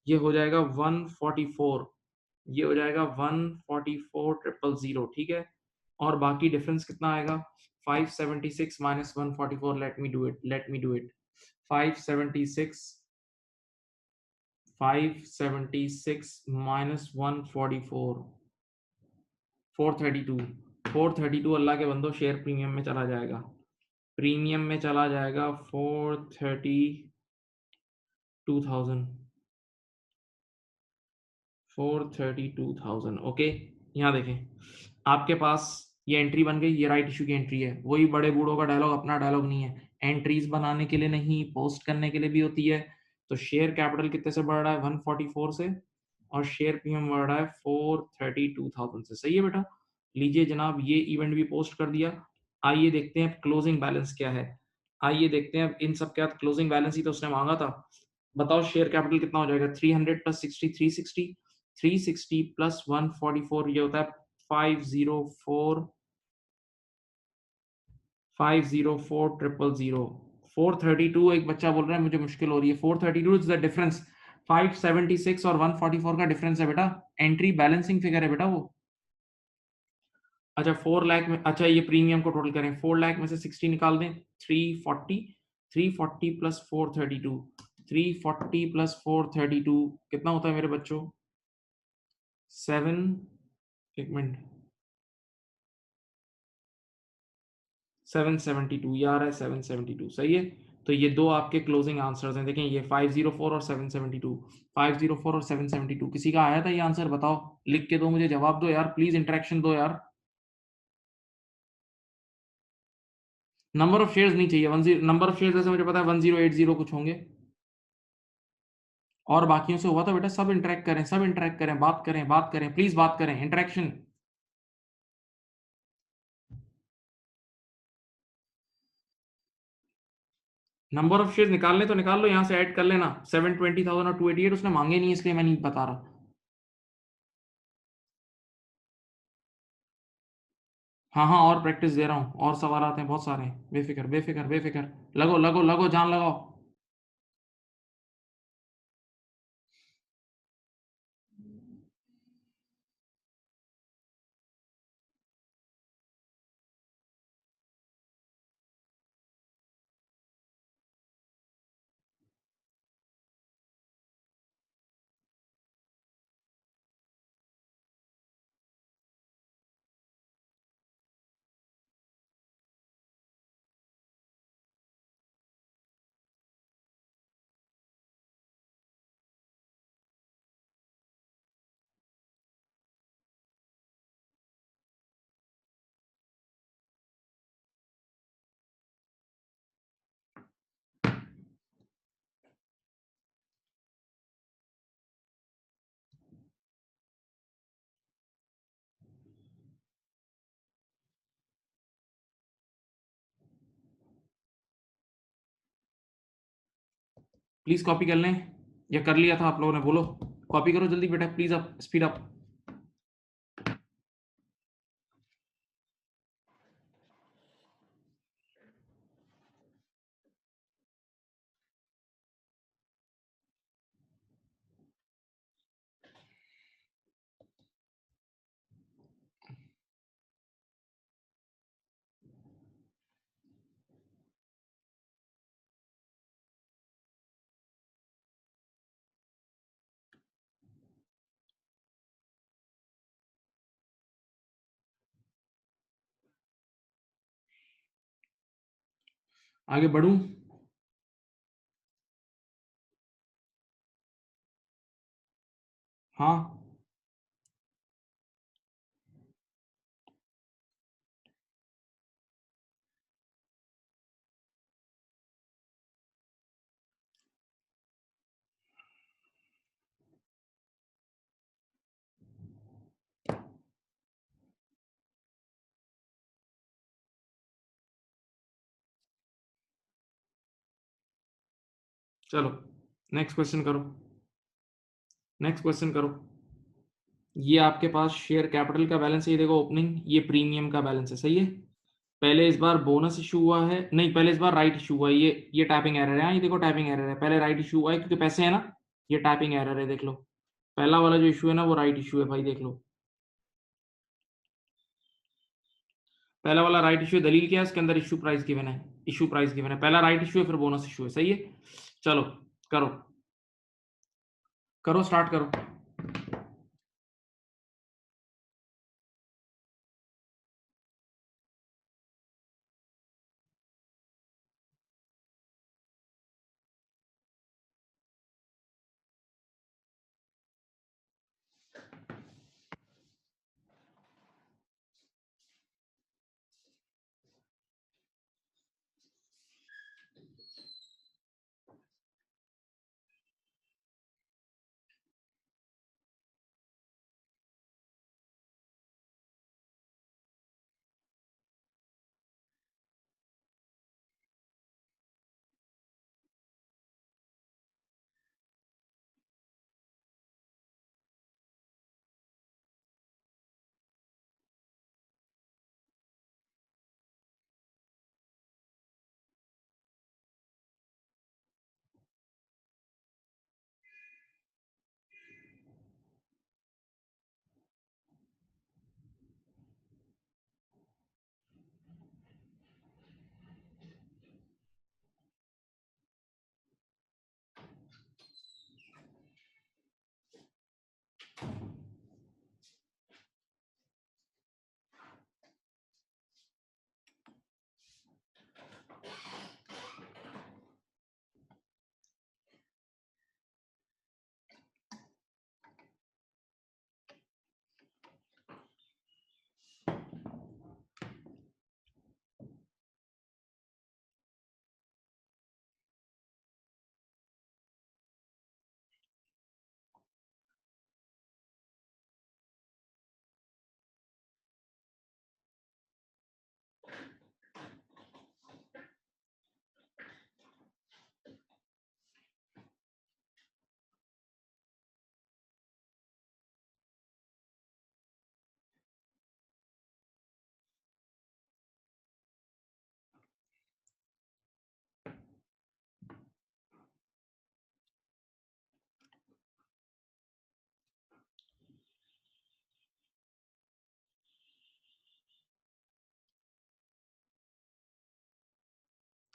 ये हो जाएगा 144। ये हो जाएगा 144,000, ठीक है। और बाकी डिफरेंस कितना आएगा? 576 minus 144। Let me do it 576 576 minus 144, 432। 432 अल्लाह के बंदो शेयर प्रीमियम में चला जाएगा, प्रीमियम में चला जाएगा 432,000, 432,000। ओके, यहाँ देखें, आपके पास ये एंट्री बन गई, ये राइट इशू की एंट्री है। वही बड़े बूढ़ों का डायलॉग, अपना डायलॉग नहीं है। एंट्रीज बनाने के लिए नहीं, पोस्ट करने के लिए भी होती है। तो शेयर कैपिटल कितने से बढ़ रहा है? 144 से, और शेयर प्रीमियम बढ़ रहा है 432,000 से। सही है बेटा। लीजिए जनाब, ये इवेंट भी पोस्ट कर दिया। आइए देखते हैं क्लोजिंग बैलेंस क्या है। आइए देखते हैं इन सब के साथ क्लोजिंग बैलेंस ही तो उसने मांगा था। बताओ शेयर कैपिटल कितना हो जाएगा? 300 प्लस 60, 360। 360 प्लस 144 ये होता है 504, 504,000। 432, एक बच्चा बोल रहा है मुझे मुश्किल हो रही है। 432 इज द डिफरेंस। 576 और 144 का डिफरेंस है बेटा। एंट्री बैलेंसिंग फिगर है बेटा वो। अच्छा 4 लाख में, अच्छा ये प्रीमियम को टोटल करें, 4 लाख में से 60 निकाल दें, 340। 340 प्लस 432, 340 प्लस 432 कितना होता है मेरे बच्चों? 7, एक मिनट, 772, ये आ रहा है 772। सही है। तो ये दो आपके क्लोजिंग आंसर्स हैं। देखें ये 504 और 772, 504 और 772। किसी का आया था ये आंसर? बताओ, लिख के दो, मुझे जवाब दो यार, प्लीज इंटरेक्शन दो यार। नंबर ऑफ शेयर्स नहीं चाहिए, 10 नंबर ऑफ शेयर्स, जैसे मुझे पता है 1080 कुछ होंगे, और बाकियों से हुआ था बेटा। सब इंटरेक्ट करें, सब इंटरेक्ट करें, बात करें, बात करें, प्लीज बात करें, इंटरेक्शन। नंबर ऑफ शेयर्स निकालने तो निकाल लो, यहां से ऐड कर लेना। 720,000 और 288 उसने मांगे नहीं, इसलिए मैं नहीं बता रहा। हाँ हाँ, और प्रैक्टिस दे रहा हूँ, और सवाल आते हैं बहुत सारे हैं। बेफिक्र बेफिक्र बेफिक्र, लगो लगो लगो, जान लगाओ। प्लीज कॉपी कर लें, या कर लिया था आप लोगों ने? बोलो, कॉपी करो जल्दी बेटा, प्लीज अप, स्पीड अप। आगे बढ़ूं? हाँ, चलो नेक्स्ट क्वेश्चन करो, नेक्स्ट क्वेश्चन करो। ये आपके पास शेयर कैपिटल का बैलेंस है, ये देखो ओपनिंग, ये प्रीमियम का बैलेंस है, सही है। पहले इस बार बोनस इशू हुआ है, नहीं पहले इस बार राइट इशू हुआ है, ये टाइपिंग एरर है, हाँ, ये देखो टाइपिंग एरर है, पहले राइट इशू हुआ है क्योंकि पैसे है ना, ये टाइपिंग एरर है, देख लो। पहला वाला जो इशू है ना वो राइट इशू है भाई, देख लो। पहला वाला राइट इशू है, दलील क्या है उसके अंदर, इशू प्राइस गिवन है, इशू प्राइस गिवन है, पहला राइट इशू है फिर बोनस इशू है, सही है। चलो करो, करो स्टार्ट करो।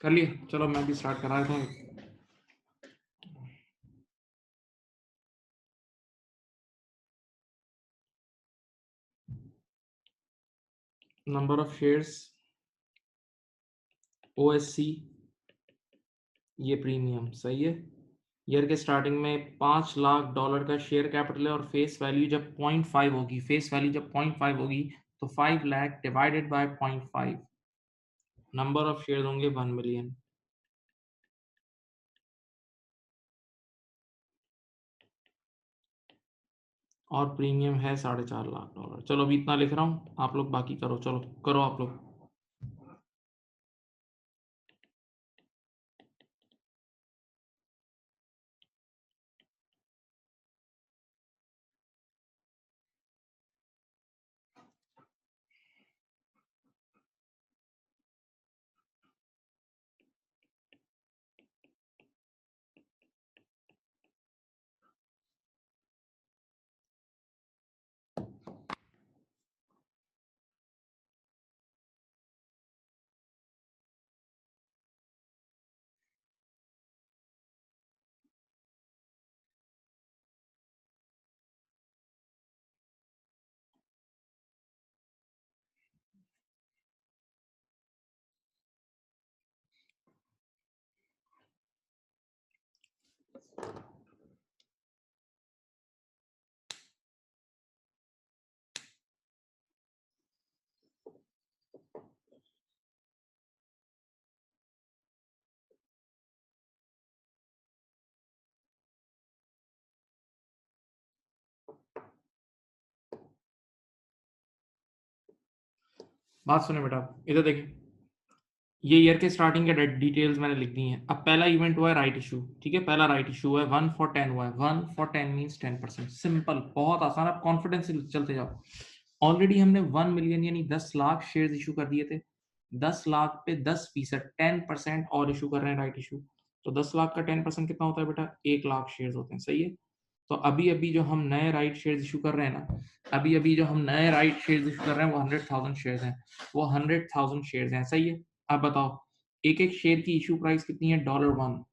कर लिए, चलो मैं भी स्टार्ट करा देता हूँ। नंबर ऑफ शेयर्स OSC, ये प्रीमियम, सही है। ईयर के स्टार्टिंग में $5 लाख का शेयर कैपिटल है और फेस वैल्यू जब 0.5 होगी, फेस वैल्यू जब 0.5 होगी तो 5 lakh divided by 0.5, number of share होंगे 1 मिलियन, और प्रीमियम है $4.5 लाख। चलो अभी इतना लिख रहा हूँ, आप लोग बाकी करो, चलो करो आप लोग। बात सुने बेटा, इधर देखिए, ये ईयर के स्टार्टिंग के डिटेल्स मैंने लिख दी हैं। अब पहला इवेंट हुआ है राइट इशू, ठीक है, पहला राइट इशू हुआ है 1 for 10 हुआ है। 1 for 10 मींस 10%, सिंपल, बहुत आसान। आप कॉन्फिडेंस से चलते जाओ। ऑलरेडी हमने 1 मिलियन यानी 10 लाख शेयर्स इशू कर दिए थे। 10 लाख पे 10% 10% और इशू कर रहे हैं राइट इशू। तो 10 लाख का 10% कितना होता है बेटा? 1 लाख शेयर्स होते हैं, सही है। तो अभी-अभी जो हम नए राइट शेयर्स इश्यू कर रहे हैं ना, अभी-अभी जो हम नए राइट शेयर्स इश्यू कर रहे हैं वो 100,000 शेयर्स हैं। वो 100,000 शेयर्स हैं, सही है। अब बताओ एक-एक शेयर की इश्यू प्राइस कितनी है? $1।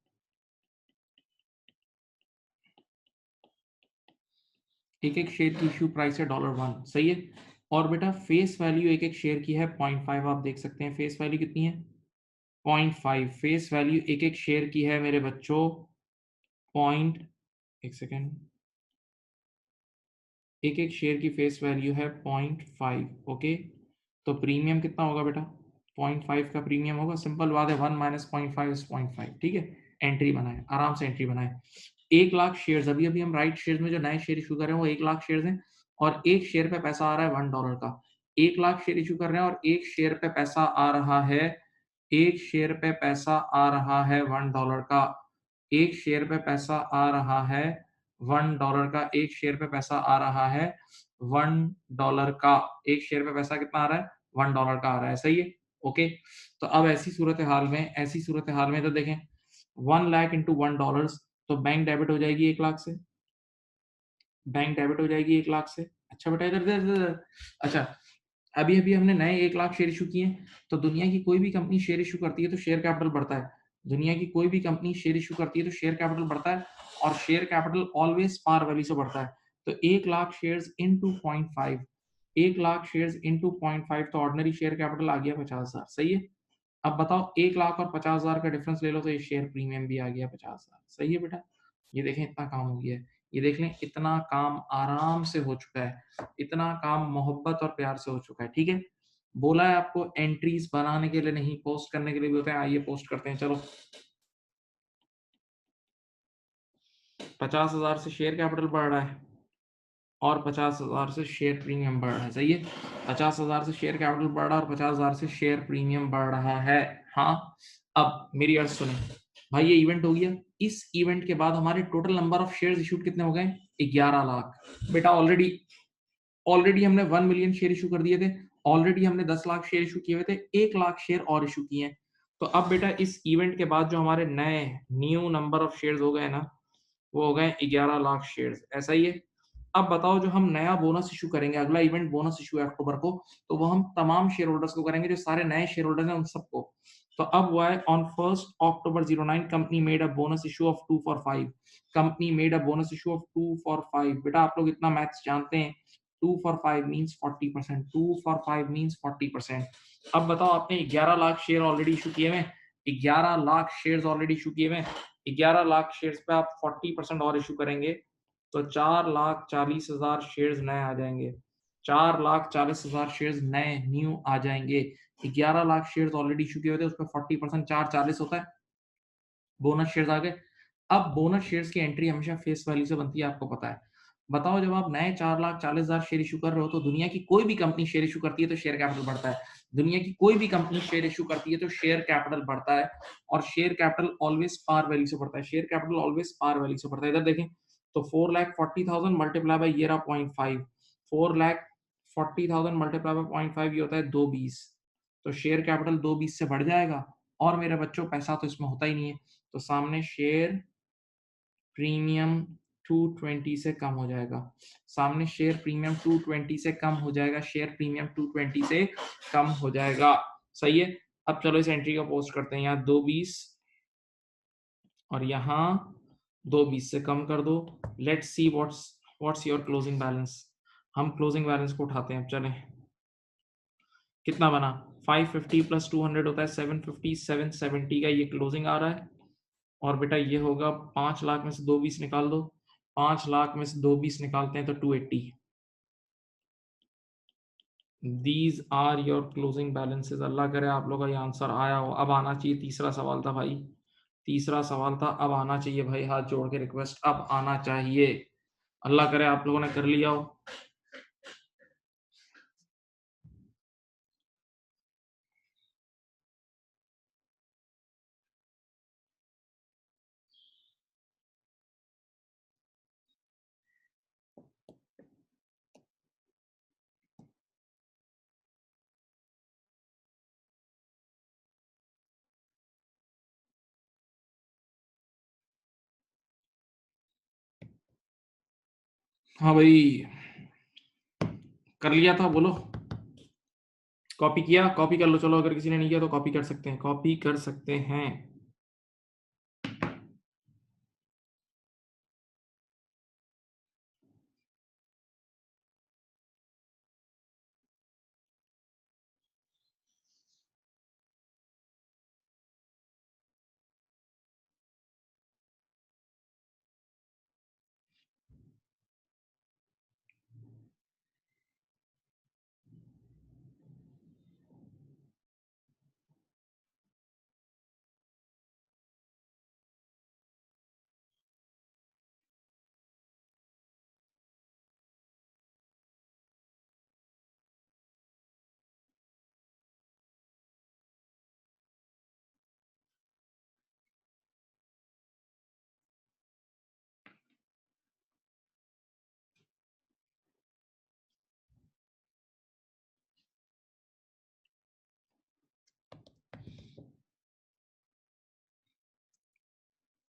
एक-एक शेयर की इश्यू प्राइस है $1, सही है। और बेटा फेस वैल्यू एक-एक शेयर की है 0.5, आप देख सकते हैं फेस वैल्यू कितनी है? 0.5 फेस वैल्यू एक-एक शेयर की है मेरे बच्चों, पॉइंट 1 सेकंड, एक-एक शेयर की फेस वैल्यू है 0.5, ओके। तो प्रीमियम कितना होगा बेटा? 0.5 का प्रीमियम होगा, सिंपल बात है, 1 माइनस 0.5 इज़ 0.5, ठीक है? एंट्री बनाएँ, आराम से एंट्री बनाएँ। 1 लाख शेयर्स, अभी-अभी हम राइट शेयर्स में जो नए शेयर इश्यू कर रहे हैं वो 1 लाख शेयर्स हैं और 1 शेयर पे पैसा आ रहा है $1 का। 1 लाख शेयर इश्यू कर रहे हैं और 1 शेयर पे पैसा आ रहा है, 1 शेयर पे पैसा आ रहा है $1 का। 1 शेयर पे पैसा आ रहा है $1 का, 1 शेयर पे पैसा आ रहा है $1 का। 1 शेयर पे पैसा कितना आ रहा है? $1 का आ रहा है, सही है? ओके। तो अब ऐसी सूरत-ए-हाल में तो देखें 1 लाख इंटू $1, तो बैंक डेबिट हो जाएगी 1 लाख से। बैंक डेबिट हो जाएगी 1 लाख से। अच्छा बेटा इधर इधर इधर इधर। अच्छा, अभी-अभी हमने नए 1 लाख शेयर इश्यू किए हैं, तो दुनिया की कोई भी कंपनी शेयर इश्यू करती है तो शेयर कैपिटल बढ़ता है। दुनिया की कोई भी कंपनी शेयर इश्यू करती है तो शेयर कैपिटल बढ़ता है और share capital always par value से बढ़ता है। तो 1 lakh shares into 0.5, 1 lakh shares into 0.5, तो ऑर्डिनरी शेयर कैपिटल आ गया 50,000, सही है? अब बताओ 1 लाख और 50,000 का डिफरेंस ले लो तो ये शेयर प्रीमियम भी आ गया 50,000, सही है बेटा? ये देखें इतना काम हो गया है। ये देख लें इतना काम आराम से हो चुका है। इतना काम मोहब्बत और प्यार से हो चुका है, ठीक है? बोला है आपको एंट्रीज़ बनाने के लिए नहीं, पोस्ट करने के लिए भी होता है। आइए पोस्ट करते हैं, चलो। 50,000 से शेयर कैपिटल बढ़ रहा है और 50,000 से शेयर प्रीमियम बढ़ रहा है, सही है? 50,000 से शेयर कैपिटल बढ़ रहा है और 50,000 से शेयर प्रीमियम बढ़ रहा है। हाँ, अब मेरी अर्ज़ सुनें। भाई ये इवेंट हो गया। इस इवेंट के बाद हमारे total number of shares issued कितने हो गए? 11 लाख। बेटा ऑलरेडी ऑलरेडी हमने 1 मिलियन शेयर इश्यू कर दिए थे। ऑलरेडी हमने 10 लाख शेयर इश्यू किए हुए थे। 1 लाख शेयर और इश्यू किए हैं। तो अब बेटा इस इवेंट के बाद जो हमारे नए न्यू नंबर ऑफ शेयर्स हो गए ना, वो हो गए 11 लाख शेयर्स, ऐसा ही है? अब बताओ जो हम नया बोनस इश्यू करेंगे, अगला इवेंट बोनस इश्यू है अक्टूबर को, तो वो हम तमाम शेयर होल्डर्स को करेंगे, जो सारे नए शेयर होल्डर्स हैं उन सबको। तो अब हुआ है on 1st October 09 company made a bonus issue of 2 for 5। Company made a bonus issue of 2 for 5। बेटा आप लोग इतना मैथ्स जानते हैं। 2 for 5 मीन्स 40%, 2 for 5 मीन्स 40%। अब बताओ आपने 11 लाख शेयर ऑलरेडी इश्यू किए हुए हैं, 11 लाख शेयर्स ऑलरेडी इश्यू किए हुए हैं। 11 लाख शेयर्स पे आप 40% और इश्यू करेंगे तो 4,40,000 शेयर्स नए आ जाएँगे। 4,40,000 शेयर्स नए न्यू आ जाएँगे। 11 लाख शेयर्स ऑलरेडी इश्यू किए हुए थे, उसपे 40% 4,40 होता है, बोनस शेयर्स आ गए। अब बोनस शेयर्स की एंट्री हमेशा फेस वैल्यू से बनती है, आपको पता है। बताओ जब आप नए 4,40,000 शेयर इश्यू कर रहे हो तो दुनिया की कोई भी कंपनी शेयर इश्यू करती है तो शेयर कैपिटल बढ़ता है। दुनिया की कोई भी कंपनी शेयर इश्यू करती है तो शेयर कैपिटल बढ़ता है और share capital always par value से बढ़ता है। Share capital always par value से बढ़ता है। इधर देखें तो 4,40,000 मल्टीप्लाई बाय ये रहा 0.5, 4,40,000 मल्टीप्लाई बाय 0.5 ये होता है 220। तो शेयर कैपिटल 220 से बढ़ जाएगा और मेरे बच्चों पैसा तो इसमें होता ही नहीं है। तो सामने शेयर प्रीमियम 220 से कम हो जाएगा। सामने शेयर प्रीमियम 220 से कम हो जाएगा, शेयर प्रीमियम 220 से कम हो जाएगा। सही है? अब चलो इस एंट्री को पोस्ट करते हैं। यहाँ 220 और यहाँ 220 से कम कर दो। Let's see what's your closing balance. हम क्लोजिंग बैलेंस को उठाते हैं, अब चलें। कितना बना? 550 प्लस 200 होता है 750, 770 का ये क्लोजिंग आ रहा है। और बेटा ये होगा 5 लाख में से 220 निकाल दो। 5 लाख में से 220 निकालते हैं तो 280। These are your closing balances. Allah करे आप लोगों का ये आंसर आया हो। अब आना चाहिए तीसरा सवाल था भाई, तीसरा सवाल था, अब आना चाहिए भाई, हाथ जोड़ के रिक्वेस्ट, अब आना चाहिए। अल्लाह करे आप लोगों ने कर लिया हो। हाँ भाई, कर लिया था, बोलो। कॉपी किया? कॉपी कर लो, चलो, अगर किसी ने नहीं किया तो कॉपी कर सकते हैं, कॉपी कर सकते हैं।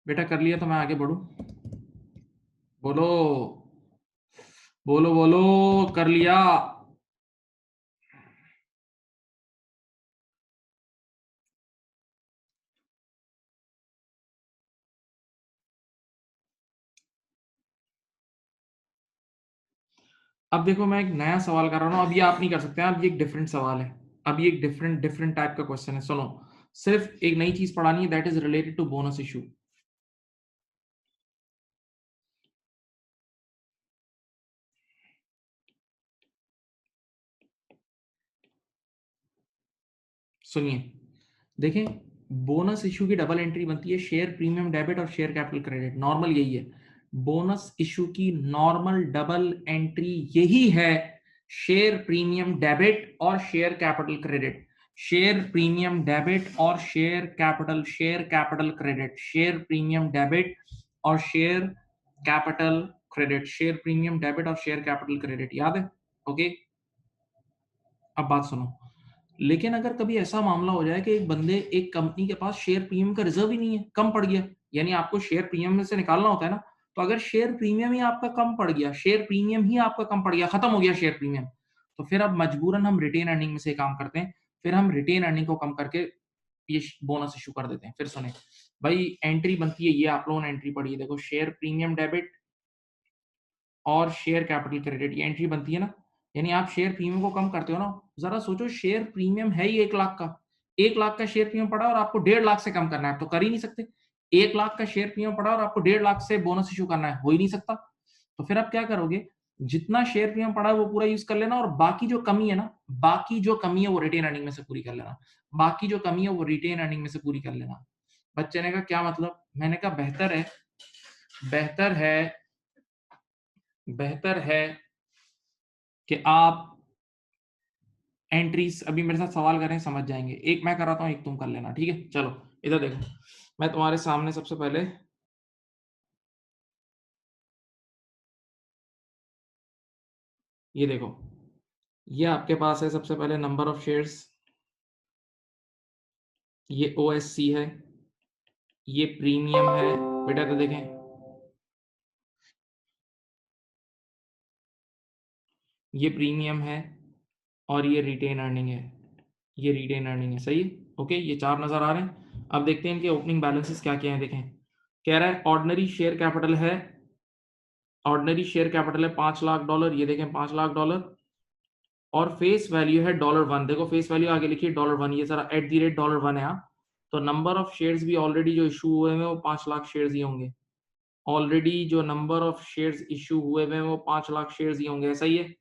बेटा कर लिया तो मैं आगे बढ़ूं? बोलो, बोलो, बोलो। कर लिया? अब देखो, मैं एक नया सवाल कर रहा हूँ, अब ये आप नहीं कर सकते हैं, अब ये एक डिफरेंट सवाल है। अब ये एक डिफरेंट डिफरेंट टाइप का क्वेश्चन है, सुनो। सिर्फ एक नई चीज पढ़ानी है, that is related to bonus issue. सुनिए, देखें, बोनस इशू की डबल एंट्री बनती है, शेयर प्रीमियम डेबिट और शेयर कैपिटल क्रेडिट। नॉर्मल यही है, बोनस इशू की नॉर्मल डबल एंट्री यही है, शेयर प्रीमियम डेबिट और share capital credit. Share premium debit और share capital credit, share premium debit और share capital credit, share premium debit और शेयर कैपिटल क्रेडिट, याद है? ओके। अब बात सुनो, लेकिन अगर कभी ऐसा मामला हो जाए कि एक बंदे, एक कंपनी के पास शेयर प्रीमियम का रिजर्व ही नहीं है, कम पड़ गया, यानी आपको शेयर प्रीमियम में से निकालना होता है ना, तो अगर शेयर प्रीमियम ही आपका कम पड़ गया, शेयर प्रीमियम ही आपका कम पड़ गया, खत्म हो गया शेयर प्रीमियम, तो फिर अब मजबूरन हम रिटेन अर्निंग में से काम करते हैं। फिर हम रिटेन अर्निंग को कम करके ये बोनस इशू कर देते हैं। फिर सुने भाई, एंट्री बनती है, ये आप लोगों ने एंट्री पढ़ी है, देखो, शेयर प्रीमियम डेबिट और शेयर कैपिटल क्रेडिट, ये एंट्री बनती है ना, यानी आप शेयर प्रीमियम को कम करते हो ना। जरा सोचो, शेयर प्रीमियम है ही 1 लाख का, 1 लाख का शेयर प्रीमियम पड़ा और आपको 1.5 लाख से कम करना है, तो कर ही नहीं सकते। 1 लाख का शेयर प्रीमियम पड़ा और आपको 1.5 लाख से बोनस इशू करना है, हो ही नहीं सकता। तो फिर आप क्या करोगे, जितना शेयर प्रीमियम पड़ा है वो पूरा यूज कर लेना, और बाकी जो कमी है ना, बाकी जो कमी है वो रिटेन अर्निंग में से पूरी कर लेना, बाकी जो कमी है वो रिटेन अर्निंग में से पूरी कर लेना। बच्चे ने कहा क्या मतलब? मैंने कहा बेहतर है, बेहतर है, बेहतर है कि आप एंट्रीज अभी मेरे साथ सवाल करें, समझ जाएंगे। एक मैं कराता हूँ, एक तुम कर लेना, ठीक है? चलो, इधर देखो, मैं तुम्हारे सामने सबसे पहले ये देखो, ये आपके पास है सबसे पहले नंबर ऑफ शेयर्स, ये ओएससी है, ये प्रीमियम है। बेटा तो देखें, ये प्रीमियम है और ये रिटेन अर्निंग है, ये रिटेन अर्निंग है, सही है? ओके, ये चार नजर आ रहे हैं। अब देखते हैं इनके ओपनिंग बैलेंसेस क्या क्या है। देखें, कह रहा है ऑर्डिनरी शेयर कैपिटल है, ऑर्डिनरी शेयर कैपिटल है $5 लाख, ये देखें $5 लाख, और फेस वैल्यू है $1। देखो, फेस वैल्यू आगे लिखिए $1, ये जरा @$1 है, हाँ। तो नंबर ऑफ शेयर्स भी ऑलरेडी जो इशू हुए हैं वो 5 लाख शेयर्स ही होंगे। ऑलरेडी जो नंबर ऑफ शेयर्स इशू हुए हैं वो 5 लाख शेयर्स ही होंगे, ऐसा ही है।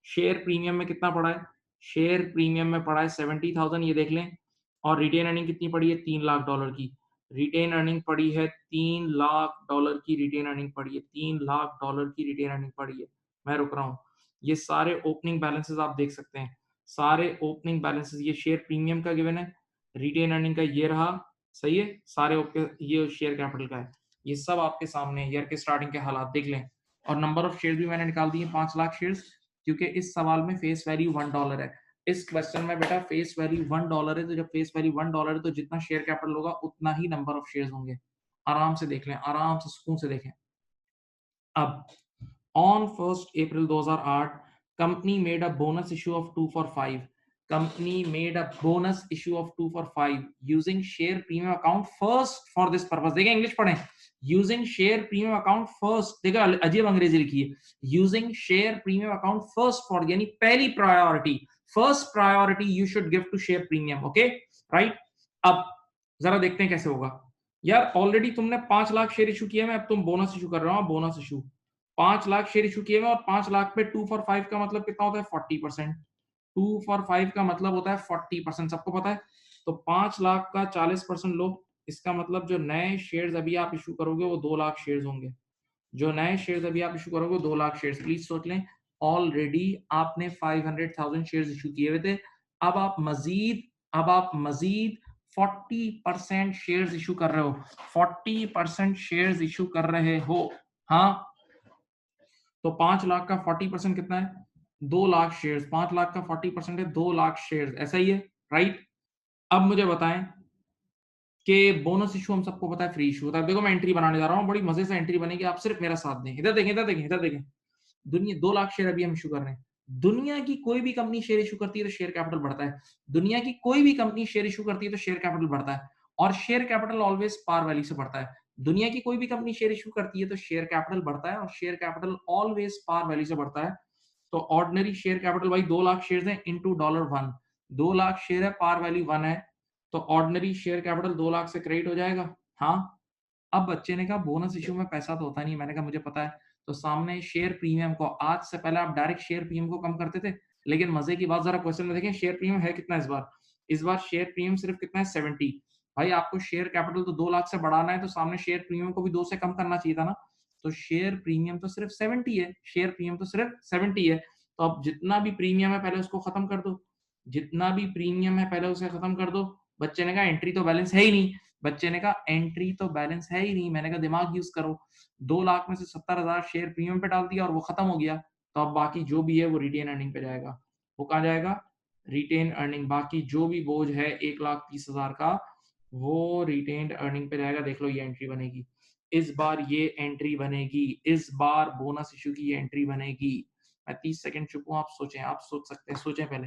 शेयर प्रीमियम में कितना पड़ा है? शेयर प्रीमियम में पड़ा है 70,000, ये देख लें। और रिटेन अर्निंग कितनी पड़ी है? $3 लाख की रिटेन अर्निंग पड़ी है, $3 लाख की रिटेन अर्निंग पड़ी है, $3 लाख की रिटेन अर्निंग पड़ी है। मैं रुक रहा हूँ, ये सारे ओपनिंग बैलेंसेस आप देख सकते हैं, सारे ओपनिंग बैलेंसेस, ये शेयर प्रीमियम का गिवन है, रिटेन अर्निंग का ये रहा, सही है, सारे ये शेयर कैपिटल का है, ये सब आपके सामने ईयर के स्टार्टिंग के हालात देख लें। और नंबर ऑफ शेयर भी मैंने निकाल दिए, 5 लाख शेयर्स, क्योंकि इस सवाल में फेस वैल्यू $1 है। इस क्वेश्चन में बेटा फेस वैल्यू $1 है, तो जब फेस वैल्यू $1 है तो जितना शेयर कैपिटल होगा उतना ही नंबर ऑफ शेयर्स होंगे। आराम से देख लें, आराम से सुकून से देखें। अब On 1st April 2008, company made a bonus issue of 2 for 5. Company made a bonus issue of 2 for 5 using share premium account first for this purpose. देखिए इंग्लिश पढ़ें. Using share premium account first. देखो अजीब अंग्रेजी लिखी है. Using share premium account first for यानी पहली priority. First priority you should give to share premium. Okay, right? अब जरा देखते हैं कैसे होगा. यार ऑलरेडी तुमने 5 लाख शेयर इशू किया है, अब तुम बोनस इशू कर रहे हो. Bonus issue 5 lakh share issue किए हुए और 5 लाख पे 2 फॉर 5 का मतलब कितना होता है 40%. 2 फॉर 5 का मतलब होता है 40%, सबको पता है. तो 5 लाख का 40% लो. इसका मतलब जो नए शेयर्स अभी आप इशू करोगे वो 2 लाख शेयर्स होंगे. जो नए शेयर्स अभी आप इशू करोगे 2 लाख शेयर्स. प्लीज सोच लें, ऑलरेडी आपने 500,000 शेयर्स इशू किए हुए थे. अब आप मजीद 40% शेयर्स इशू कर रहे हो. 40% शेयर्स इशू कर रहे हो. हाँ, तो 5 लाख का 40% कितना है? 2 लाख शेयर्स. 5 लाख का 40% है 2 लाख शेयर्स. ऐसा ही है, राइट? अब मुझे बताएं कि बोनस इशू हम सबको पता है फ्री इशू होता है. देखो मैं एंट्री बनाने जा रहा हूं, बड़ी मजे से एंट्री बनेगी, आप सिर्फ मेरा साथ दें. इधर देखें, इधर देखें, इधर देखें. दुनिया 2 लाख शेयर अभी हम इशू कर रहे हैं. दुनिया की कोई भी कंपनी शेयर इशू करती है तो शेयर कैपिटल बढ़ता है. दुनिया की कोई भी कंपनी शेयर इशू करती है तो शेयर कैपिटल बढ़ता है. और share capital always par value से बढ़ता है. दुनिया की कोई भी कंपनी शेयर इशू करती है तो शेयर कैपिटल बढ़ता है और share capital always par value से बढ़ता है. तो ऑर्डिनरी शेयर कैपिटल भाई 2 लाख शेयर है इनटू $1. 2 लाख शेयर है, पार वैल्यू 1 है. तो ऑर्डिनरी शेयर कैपिटल 2 लाख से क्रेडिट हो जाएगा. हाँ. अब बच्चे ने कहा बोनस इशू में पैसा तो होता नहीं. मैंने कहा मुझे पता है. तो सामने शेयर प्रीमियम को, आज से पहले आप डायरेक्ट शेयर प्रीमियम को कम करते थे, लेकिन मजे की बात जरा क्वेश्चन में देखें शेयर प्रीमियम है कितना इस बार. इस बार शेयर प्रीमियम सिर्फ कितना है 70. भाई आपको शेयर कैपिटल तो 2 लाख से बढ़ाना है तो सामने शेयर प्रीमियम को भी 2 से कम करना चाहिए था ना. तो शेयर प्रीमियम तो सिर्फ 70 है. शेयर प्रीमियम तो सिर्फ 70 है. तो अब जितना भी प्रीमियम है पहले उसको खत्म कर दो. जितना भी प्रीमियम है पहले उसे खत्म कर दो. बच्चे ने कहा एंट्री तो बैलेंस है ही नहीं. बच्चे ने कहा एंट्री तो बैलेंस है ही नहीं. मैंने कहा दिमाग यूज करो. 2 लाख में से 70,000 शेयर प्रीमियम पे डाल दिया और वो खत्म हो गया. तो अब बाकी जो भी है वो रिटेन अर्निंग पे जाएगा. वो कहाँ जाएगा? Retained earning. बाकी जो भी बोझ है 1,30,000 का वो रिटेन अर्निंग पे जाएगा. देख लो ये एंट्री बनेगी. इस बार ये एंट्री बनेगी. इस बार बोनस इशू की ये एंट्री बनेगी. मैं 30 सेकंड चुप हूं. आप सोचें, आप सोच सकते हैं, सोचें पहले.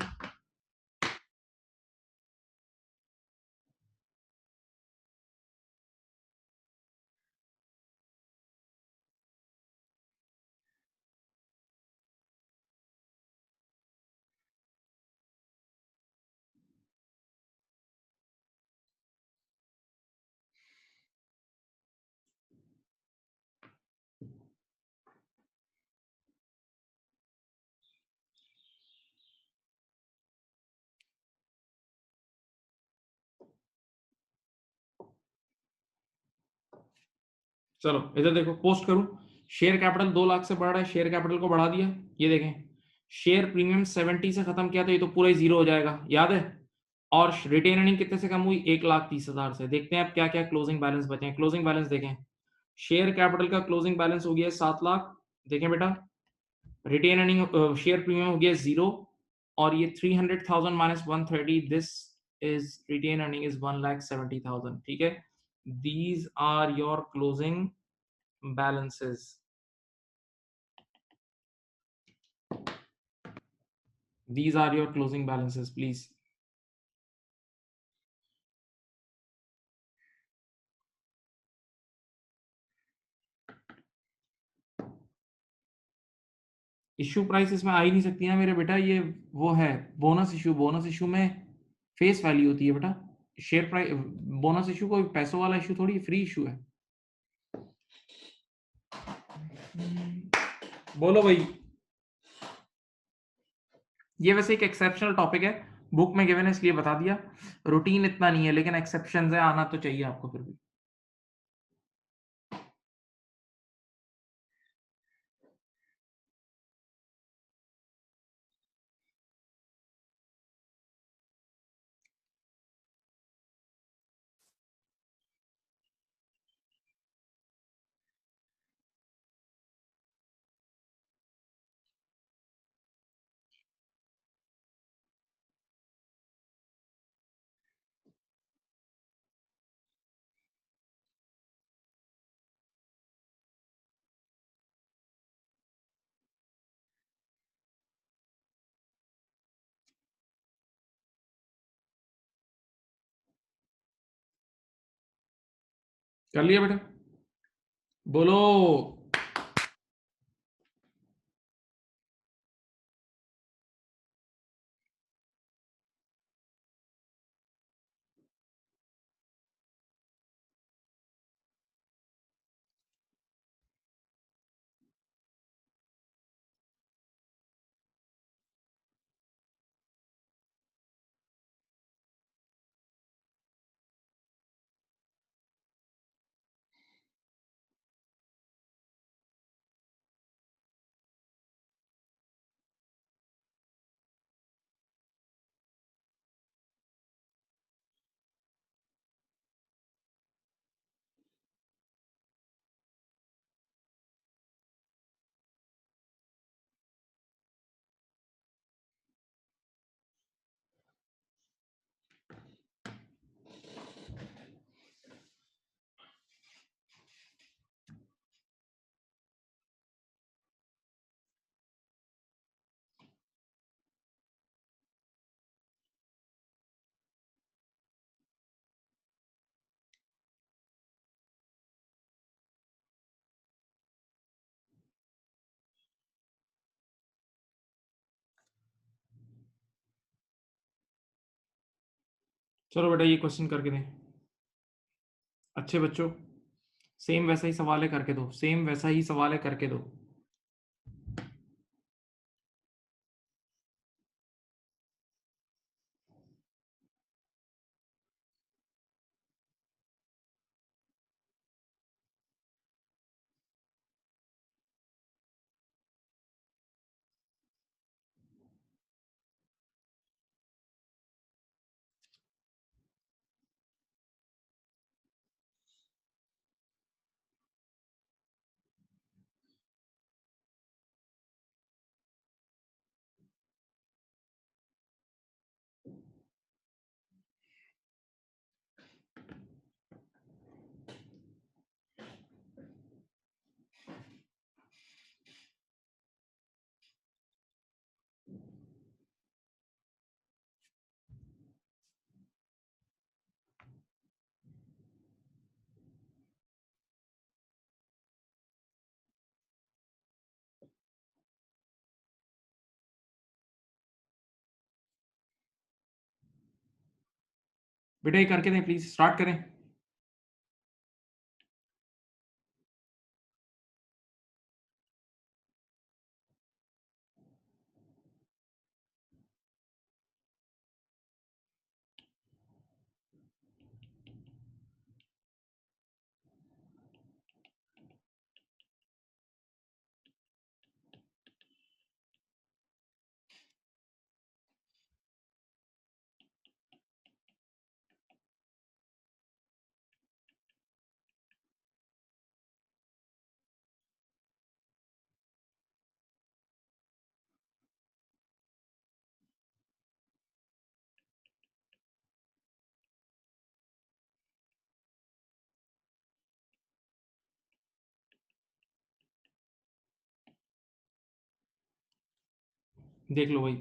चलो इधर देखो, पोस्ट करूं. शेयर कैपिटल 2 लाख से बढ़ रहा है, शेयर कैपिटल को बढ़ा दिया. ये देखें, शेयर प्रीमियम 70 से खत्म किया तो ये तो पूरा ही जीरो हो जाएगा, याद है. और रिटेन अर्निंग कितने से कम हुई? 1,30,000 से. देखते हैं अब क्या क्या क्लोजिंग बैलेंस बचे हैं. क्लोजिंग बैलेंस देखें. शेयर कैपिटल का क्लोजिंग बैलेंस हो गया है 7 लाख. देखें बेटा, रिटेन अर्निंग शेयर प्रीमियम हो गया जीरो. और ये 300,000 minus 130, this is retained earning is 1,70,000. ठीक है. These are your closing balances. These are your closing balances, please. Issue price इसमें आ ही नहीं सकती है मेरे बेटा. ये वो है बोनस इशू. बोनस इशू में फेस वैल्यू होती है बेटा. शेयर प्राइस, बोनस इशू कोई पैसों वाला इशू थोड़ी, फ्री इशू है. बोलो भाई. ये वैसे एक एक्सेप्शनल टॉपिक है, बुक में गिवन है इसलिए बता दिया. रूटीन इतना नहीं है लेकिन एक्सेप्शन है, आना तो चाहिए आपको फिर भी. कर लिया बेटा? बोलो। चलो बेटा ये क्वेश्चन करके दें। अच्छे बच्चों, सेम वैसा ही सवाल है, करके दो। सेम वैसा ही सवाल है, करके दो। बेटा ये करके दें प्लीज, स्टार्ट करें। देख लो भाई।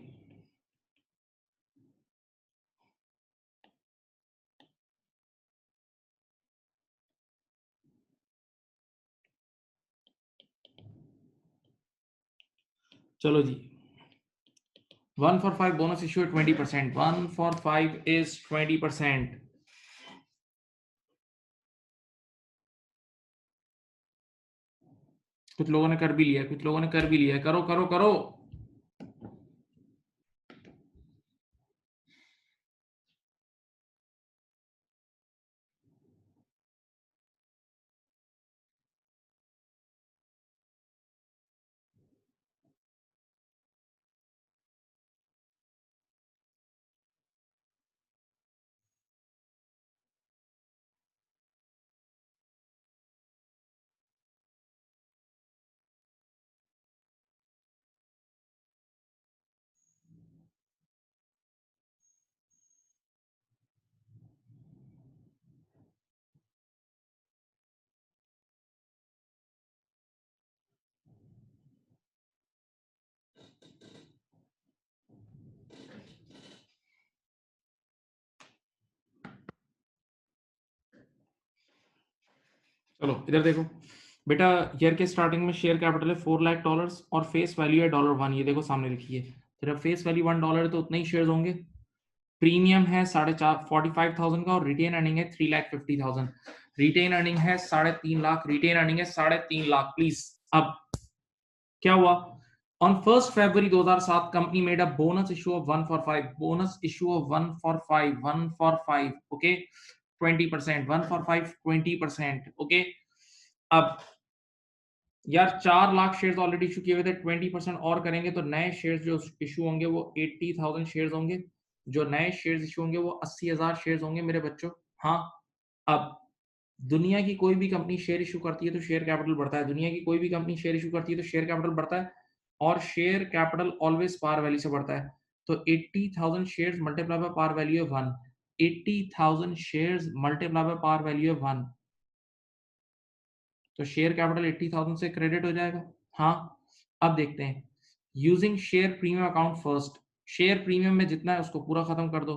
चलो जी, 1 for 5 bonus issue at 20%। 1 for 5 is 20%। कुछ लोगों ने कर भी लिया, कुछ लोगों ने कर भी लिया। करो करो करो। चलो इधर देखो बेटा, ईयर के स्टार्टिंग में शेयर कैपिटल है $4 लाख और फेस वैल्यू है $1। ये देखो सामने लिखी है, फिर अब फेस वैल्यू $1 है तो उतने ही शेयर्स होंगे। प्रीमियम है 45,000 का और रिटेन अर्निंग है 3,50,000। रिटेन अर्निंग है 3.5 लाख, रिटेन अर्निंग है 3.5 लाख प्लीज। अब क्या हुआ, on 1 February 2007 company made a bonus issue of 1 for 5, bonus issue of 1 for 5, 1 for 5, okay 20%, 1 for 5 20%, okay. अब यार 4 लाख शेयर्स ऑलरेडी इशू किए हुए थे, 20% और करेंगे तो नए शेयर्स जो इशू होंगे वो 80,000 शेयर्स होंगे। जो नए शेयर्स इशू होंगे वो 80,000 शेयर्स होंगे मेरे बच्चों। हाँ, अब दुनिया की कोई भी कंपनी शेयर इशू करती है तो शेयर कैपिटल बढ़ता है। दुनिया की कोई भी कंपनी शेयर इशू करती है तो शेयर कैपिटल बढ़ता है और share capital always par value से बढ़ता है। तो 80,000 shares multiply by par value है 1। 80,000 shares multiply by par value है 1, तो शेयर कैपिटल 80,000 से क्रेडिट हो जाएगा। हाँ, अब देखते हैं using share premium account first. Share premium में जितना है उसको पूरा खत्म कर दो,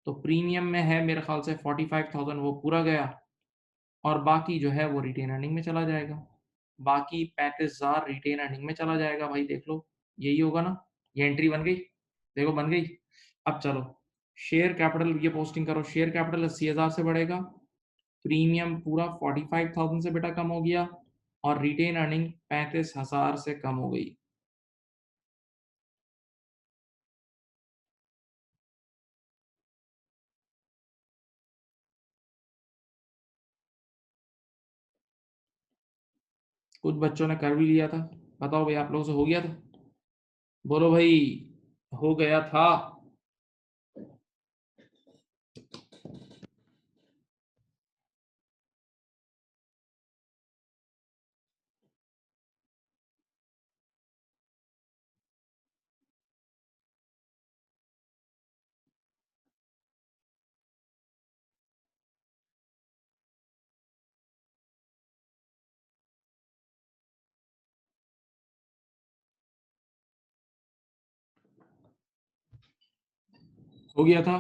तो प्रीमियम में है मेरे ख्याल से 45,000, वो पूरा गया और बाकी जो है वो रिटेन अर्निंग में चला जाएगा। बाकी 35,000 रिटेन अर्निंग में चला जाएगा। भाई देख लो, यही होगा ना, ये एंट्री बन गई, देखो बन गई। अब चलो शेयर कैपिटल ये पोस्टिंग करो, शेयर कैपिटल 80,000 से बढ़ेगा, प्रीमियम पूरा 45,000 से बेटा कम हो गया और रिटेन अर्निंग 35,000 से कम हो गई। कुछ बच्चों ने कर भी लिया था, बताओ भाई आप लोगों से हो गया था? बोलो भाई, हो गया था? हो गया था।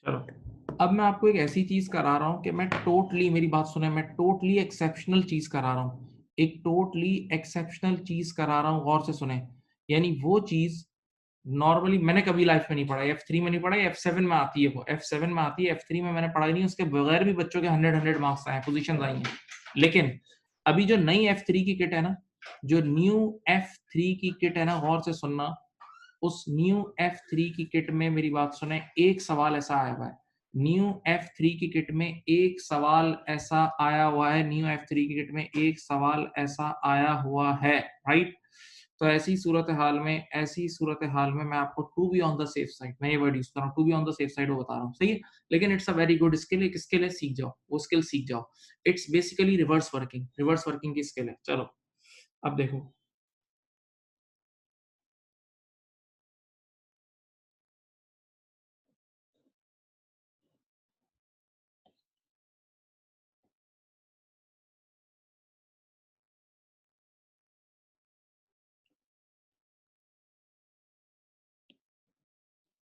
चलो अब मैं आपको एक ऐसी चीज करा रहा हूं कि मैं टोटली, मेरी बात सुने, मैं टोटली एक्सेप्शनल चीज करा रहा हूं। एक टोटली एक्सेप्शनल चीज करा रहा हूं, गौर से सुने। यानी वो चीज नॉर्मली मैंने कभी लाइफ में नहीं पढ़ा, F3 में नहीं पढ़ा, F7 में आती है, वो F7 में आती है, F3 में मैंने पढ़ाई नहीं, उसके बगैर भी बच्चों के 100 मार्क्स आए, पोजीशन आई हैं। लेकिन अभी जो नई F3 की किट है ना, जो न्यू F3 की किट है ना, गौर से सुनना, उस न्यू F3 की किट में मेरी बात सुने, एक सवाल ऐसा आया हुआ है। न्यू F3 की किट में एक सवाल ऐसा आया हुआ है, न्यू F3 की किट में एक सवाल ऐसा आया हुआ है, राइट। तो ऐसी सूरत हाल में मैं आपको to be on the safe side, मैं ये वर्ड यूज कर रहा हूँ, to be on the safe side वो बता रहा हूँ, सही है। लेकिन it's a very good skill, एक स्किल है, सीख जाओ, वो स्किल सीख जाओ। इट्स बेसिकली रिवर्स वर्किंग की स्किल है। चलो अब देखो,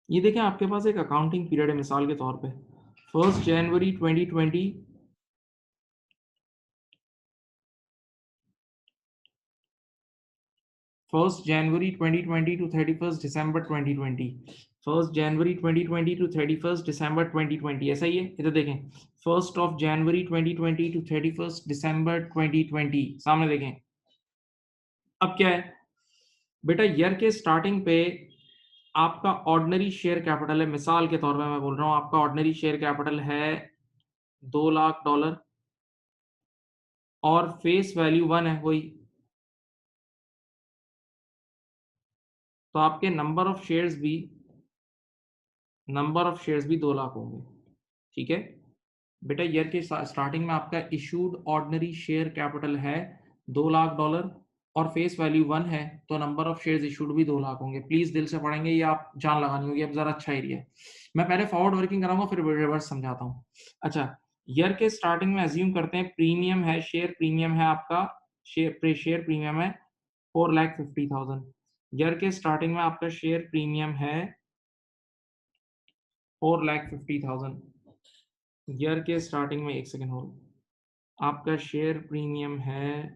ये देखें आपके पास एक अकाउंटिंग पीरियड है, मिसाल के तौर पे 1 जनवरी 2020, 1 जनवरी 2020 टू 31 दिसंबर 2020, 1 जनवरी 2020 टू 31 दिसंबर 2020, ऐसा ही है। इधर देखें 1 जनवरी 2020 टू 31 दिसंबर 2020, सामने देखें। अब क्या है बेटा, ईयर के स्टार्टिंग पे आपका ऑर्डिनरी शेयर कैपिटल है, मिसाल के तौर पे मैं बोल रहा हूँ, आपका ऑर्डिनरी शेयर कैपिटल है $2 लाख और फेस वैल्यू 1 है वही, तो आपके नंबर ऑफ शेयर्स भी 2 लाख होंगे, ठीक है। बेटा ईयर के स्टार्टिंग में आपका इशूड ऑर्डिनरी शेयर कैपिटल है $2 लाख और फेस वैल्यू 1 है, तो नंबर ऑफ शेयर्स इशूड भी 2 लाख होंगे। प्लीज दिल से पढ़ेंगे, ये आप जान लगानी होगी। अब जरा अच्छा एरिया है, मैं पहले फॉरवर्ड वर्किंग कराऊंगा फिर रिवर्स समझाता हूँ। अच्छा, ईयर के स्टार्टिंग में एज्यूम करते हैं प्रीमियम है, शेयर प्रीमियम है आपका, शेयर प्रीमियम है 4,50,000। ईयर के स्टार्टिंग में आपका शेयर प्रीमियम है 4,50,000 ईयर के स्टार्टिंग में, एक सेकेंड होल्ड, आपका शेयर प्रीमियम है,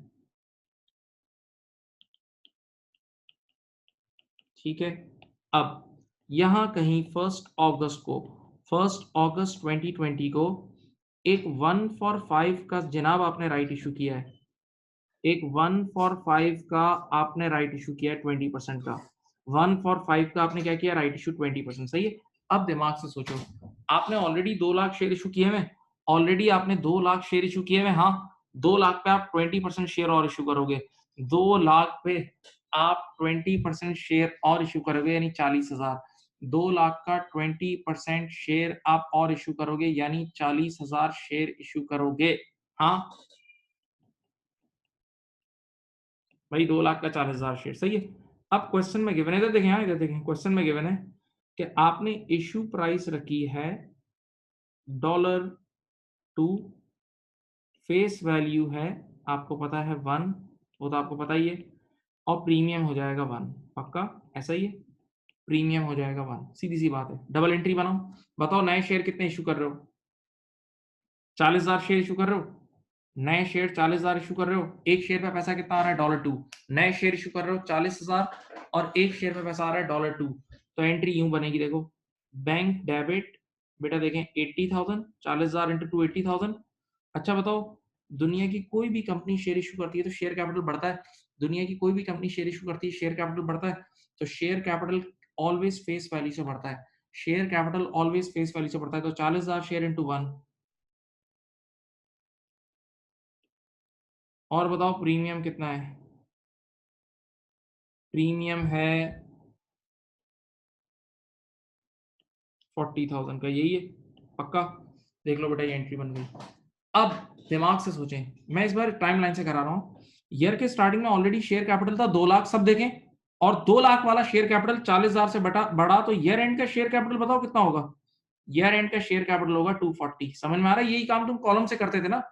ठीक है। अब यहां कहीं 1 अगस्त 2020 को एक 1 for 5 का जनाब आपने राइट इशू किया है, एक 1 for 5 का आपने राइट इशू किया है 20% का, 1 for 5 का आपने क्या किया, राइट इशू 20%, सही है। अब दिमाग से सोचो, आपने ऑलरेडी 2 लाख शेयर इशू किए हुए, ऑलरेडी आपने 2 लाख शेयर इशू किए हुए, हाँ 2 लाख पे आप 20% शेयर और इशू करोगे, 2 लाख पे आप 20% शेयर और इशू करोगे यानी 40,000, 2 लाख का 20% शेयर आप और इशू करोगे यानी 40,000 शेयर इशू करोगे, हाँ भाई 2 लाख का 40,000 शेयर, सही है। अब क्वेश्चन में गिवन है, इधर देखें, हाँ इधर देखें, क्वेश्चन में गिवन है कि आपने इशू प्राइस रखी है $2, फेस वैल्यू है आपको पता है 1, वो तो आपको पता ही है, और प्रीमियम हो जाएगा 1, पक्का ऐसा ही है, प्रीमियम हो जाएगा 1, सीधी सी बात है। डबल एंट्री बनाओ, बताओ नए शेयर कितने इशू कर रहे हो, 40,000 शेयर इशू कर रहे हो, नए शेयर 40,000 इशू कर रहे हो, एक शेयर पे पैसा कितना आ रहा है $2, नए शेयर इशू कर रहे हो 40,000 और एक शेयर पे पैसा आ रहा है $2, तो एंट्री यूं बनेगी, देखो बैंक डेबिट, बेटा देखें 80,000, 40,000 इंटू 2 80,000। अच्छा बताओ, दुनिया की कोई भी कंपनी शेयर इशू करती है तो शेयर कैपिटल बढ़ता है, दुनिया की कोई भी कंपनी शेयर इशू करती है शेयर कैपिटल बढ़ता है, तो share capital always face value से बढ़ता है, share capital always face value से बढ़ता है, तो 40,000 शेयर इंटू 1, और बताओ प्रीमियम कितना है, प्रीमियम है 40,000 का, यही है पक्का, देख लो बेटा ये एंट्री बन गई। अब दिमाग से सोचें, मैं इस बार टाइमलाइन से करा रहा हूं, ईयर के स्टार्टिंग में ऑलरेडी शेयर कैपिटल था 2 लाख, सब देखें, और 2 लाख वाला शेयर कैपिटल 40,000 से बढ़ा, तो ईयर एंड का शेयर कैपिटल बताओ कितना होगा, ईयर एंड का शेयर कैपिटल होगा 240, समझ में आ रहा है, यही काम तुम कॉलम से करते थे ना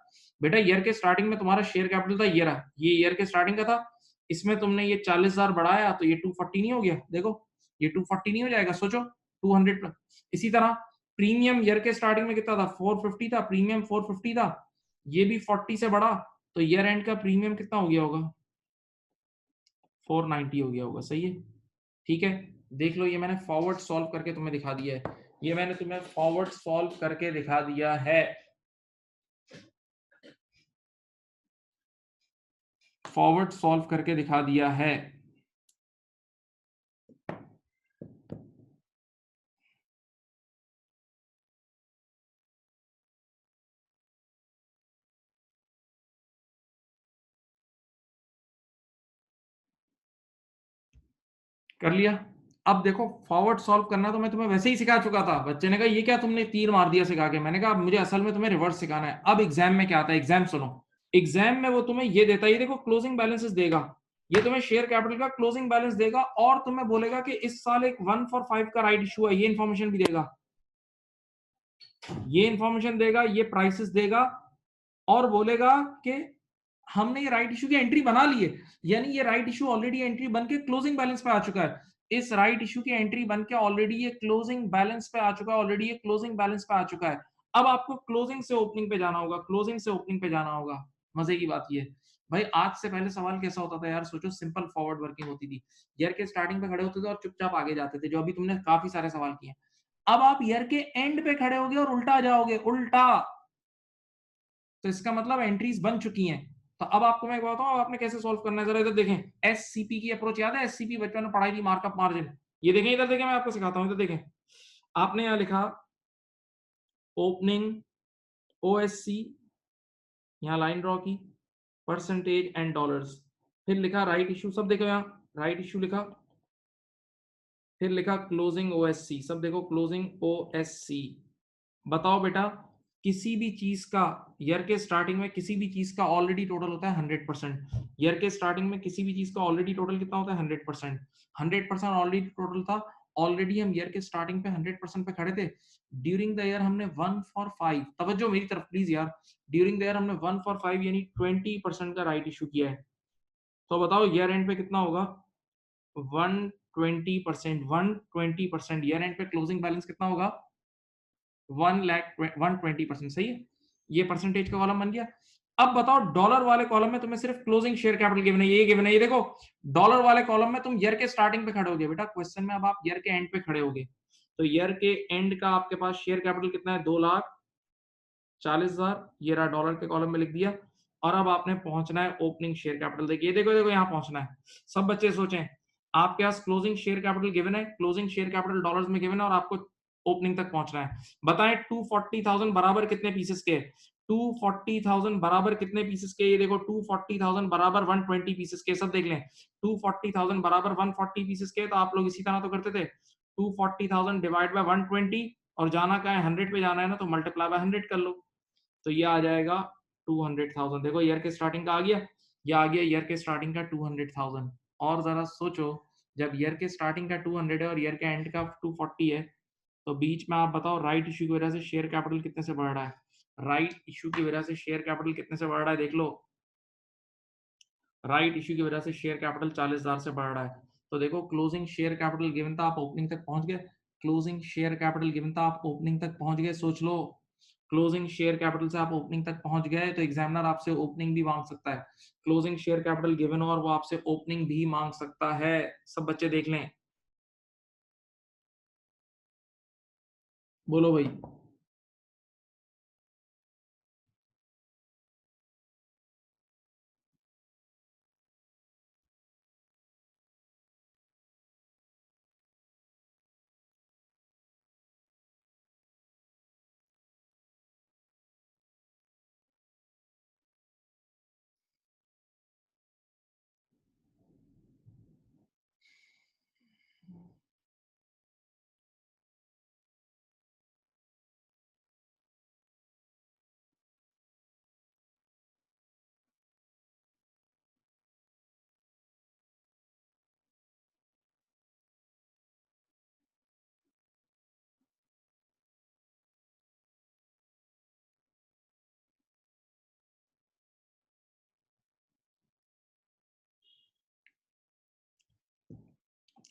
बेटा, ईयर के स्टार्टिंग में तुम्हारा शेयर कैपिटल था, ये रहा, ये ईयर के स्टार्टिंग का था, इसमें तुमने ये 40,000 बढ़ाया तो ये 240 नहीं हो गया, देखो ये 240 नहीं हो जाएगा, सोचो 200 प्लस। इसी तरह प्रीमियम ईयर के स्टार्टिंग में कितना था, 450 था, प्रीमियम 450 था, ये भी 40 से बढ़ा, तो ईयर एंड का प्रीमियम कितना हो गया होगा, 490 हो गया होगा, सही है, ठीक है। देख लो ये मैंने फॉरवर्ड सॉल्व करके तुम्हें दिखा दिया है, ये मैंने तुम्हें फॉरवर्ड सॉल्व करके दिखा दिया है, फॉरवर्ड सॉल्व करके दिखा दिया है। कर लिया। अब देखो फॉरवर्ड सॉल्व करना तो मैं तुम्हें वैसे ही सिखा चुका था, बच्चे ने कहा ये क्या तुमने तीर मार दिया सिखा के, मैंने कहा मुझे असल में तुम्हें रिवर्स सिखाना है। अब एग्जाम में क्या आता है, एग्जाम सुनो, एग्जाम में वो तुम्हें ये देता है, ये देखो क्लोजिंग बैलेंसेस देगा, ये तुम्हें शेयर कैपिटल का क्लोजिंग बैलेंस देगा और तुम्हें बोलेगा कि इस साल एक 1 for 5 का राइट इशू है, ये इंफॉर्मेशन भी देगा, ये इंफॉर्मेशन देगा, ये प्राइसेस देगा, और बोलेगा कि हमने ये राइट इशू की एंट्री बना ली है, यानी ये राइट इशू ऑलरेडी एंट्री बन के क्लोजिंग बैलेंस पे आ चुका है, इस राइट इशू की एंट्री बन के ऑलरेडी ये क्लोजिंग बैलेंस पे आ चुका है, ऑलरेडी ये क्लोजिंग बैलेंस पे आ चुका है। अब आपको क्लोजिंग से ओपनिंग पे जाना होगा, क्लोजिंग से ओपनिंग पे जाना होगा। मजे की बात ये भाई, आज से पहले सवाल कैसा होता था यार, सोचो सिंपल फॉरवर्ड वर्किंग होती थी, ईयर के स्टार्टिंग पे खड़े होते थे और चुपचाप आगे जाते थे, जो अभी तुमने काफी सारे सवाल किए। अब आप ईयर के एंड पे खड़े होगे और उल्टा जाओगे, उल्टा, तो इसका मतलब एंट्रीज बन चुकी हैं। तो अब आपको मैं बताता हूं आपने कैसे सॉल्व करना है, जरा इधर देखें, एससीपी की अप्रोच याद है, एससीपी बचपन में पढ़ाई थी, मार्कअप मार्जिन, ये देखें, इधर देखें, मैं आपको सिखाता हूं, इधर देखें, आपने यहां लिखा ओपनिंग ओएससी, यहां लाइन ड्रॉ की, परसेंटेज एंड डॉलर्स, फिर लिखा राइट इशू, सब देखो यहां राइट इशू लिखा, फिर लिखा क्लोजिंग ओएससी, सब देखो क्लोजिंग ओएससी। बताओ बेटा, किसी भी चीज का ईयर के स्टार्टिंग में किसी भी चीज का ऑलरेडी टोटल होता है 100%, ईयर के स्टार्टिंग में किसी भी चीज का ऑलरेडी टोटल कितना होता है 100%, 100% ऑलरेडी टोटल था, ऑलरेडी हम ईयर के स्टार्टिंग पे 100% पे खड़े थे, ड्यूरिंग द ईयर हमने 1 for 5, तवज्जो मेरी तरफ प्लीज यार, ड्यूरिंग द ईयर हमने 1 for 5 यानी 20% का राइट इशू किया है, तो बताओ ईयर एंड पे कितना होगा, 120%, 120% ईयर एंड पे क्लोजिंग बैलेंस कितना होगा, 120%, सही है। ये परसेंटेज का कॉलम बन गया। अब बताओ डॉलर वाले कॉलम में तुम्हें सिर्फ क्लोजिंग शेयर कैपिटल गिवन है, ये गिवन है, ये देखो डॉलर वाले कॉलम में तुम ईयर के स्टार्टिंग पे खड़े होगे बेटा, क्वेश्चन में अब आप ईयर के एंड पे खड़े होगे, तो ईयर के एंड का आपके पास शेयर कैपिटल कितना है, 2,40,000, ये रहा डॉलर के कॉलम में लिख दिया। और अब आपने पहुंचना है ओपनिंग शेयर कैपिटल, देखिए देखो देखो यहाँ पहुंचना है। सब बच्चे सोचें, आपके पास क्लोजिंग शेयर कैपिटल गिवन है, क्लोजिंग शेयर कैपिटल डॉलर्स में गिवन है, और आपको ओपनिंग तक पहुंचना है। बताएं 240,000 बराबर कितने पीसेस के, 240,000 बराबर कितने पीसेस के, ये देखो 240,000 बराबर 120 पीसेस के, सब देख लें। 240,000 बराबर 140 पीसेस के, तो आप लोग इसी तरह तो करते थे, 240,000 डिवाइड बाय 120, और जाना क्या है 100 पे जाना है ना, तो मल्टीप्लाई बाय 100 कर लो, तो ये आ जाएगा 200,000। देखो ईयर के स्टार्टिंग का आ गया, ये आ गया ईयर के स्टार्टिंग का 200,000। और जरा सोचो, जब ईयर के स्टार्टिंग का 200 है और ईयर के एंड का 240 है, तो बीच में आप बताओ राइट इश्यू की वजह से शेयर कैपिटल कितने से बढ़ रहा है, राइट इश्यू की वजह से शेयर कैपिटल कितने से बढ़ रहा है, देख लो, राइट इश्यू की वजह से शेयर कैपिटल 40,000 से बढ़ रहा है। तो देखो क्लोजिंग शेयर कैपिटल गिवन था, आप ओपनिंग तक पहुंच गए, क्लोजिंग शेयर कैपिटल गिवन था, आप ओपनिंग तक पहुंच गए, सोच लो, क्लोजिंग शेयर कैपिटल से आप ओपनिंग तक पहुंच गए, तो एग्जामिनर आपसे ओपनिंग भी मांग सकता है, क्लोजिंग शेयर कैपिटल गिवन और वो आपसे ओपनिंग भी मांग सकता है। सब बच्चे देख लें, बोलो भाई।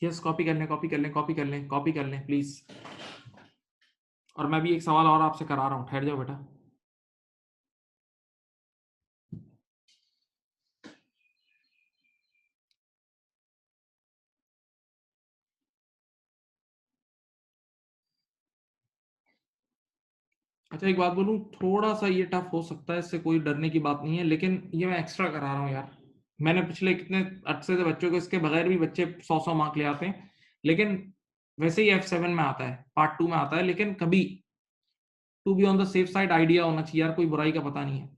यस, कॉपी कर लें, कॉपी कर लें, कॉपी कर लें, कॉपी कर लें प्लीज। और मैं भी एक सवाल और आपसे करा रहा हूँ, ठहर जाओ बेटा। अच्छा एक बात बोलूं, थोड़ा सा ये टफ हो सकता है, इससे कोई डरने की बात नहीं है, लेकिन ये मैं एक्स्ट्रा करा रहा हूँ यार। मैंने पिछले कितने अच्छे से बच्चों को इसके बगैर भी बच्चे 100-100 मार्क ले आते हैं, लेकिन वैसे ही F7 में आता है, पार्ट 2 में आता है, लेकिन कभी to be on the safe side idea होना चाहिए यार, कोई बुराई का पता नहीं है।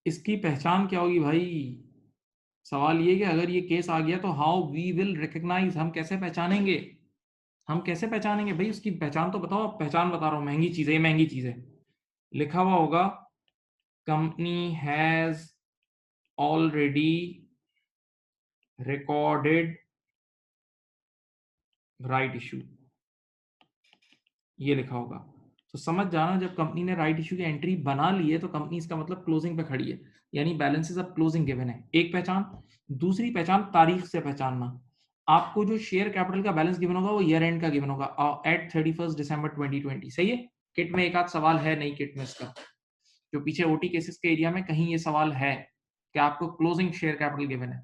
इसकी पहचान क्या होगी भाई, सवाल ये कि अगर ये केस आ गया तो हाउ वी विल रिकग्नाइज, हम कैसे पहचानेंगे, हम कैसे पहचानेंगे भाई, उसकी पहचान तो बताओ। पहचान बता रहा हूँ, महंगी चीज है, ये महंगी चीज है। लिखा हुआ होगा company has already recorded right issue, ये लिखा होगा। तो समझ जाना, जब कंपनी ने राइट इशू की एंट्री बना ली है तो कंपनी इसका मतलब क्लोजिंग पे खड़ी है, यानी बैलेंसेस अब क्लोजिंग गिवन है, एक पहचान। दूसरी पहचान तारीख से पहचानना, आपको जो शेयर कैपिटल का बैलेंस गिवन होगा वो ईयर एंड का गिवन होगा एट 31 दिसंबर 2020, सही है। किट में एक आध सवाल है, नहीं किट में इसका, जो पीछे ओटी केसेस के एरिया में कहीं ये सवाल है कि आपको क्लोजिंग शेयर कैपिटल गिवन है।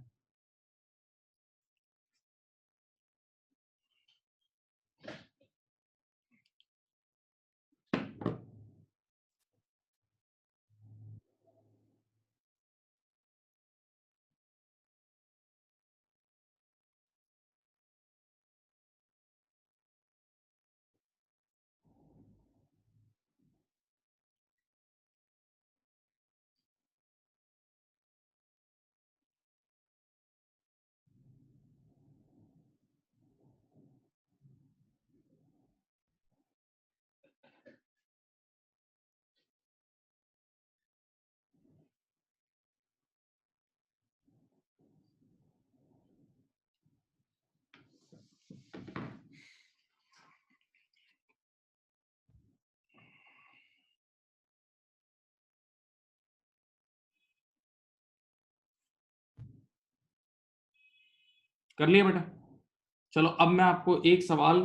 कर लिया बेटा? चलो अब मैं आपको एक सवाल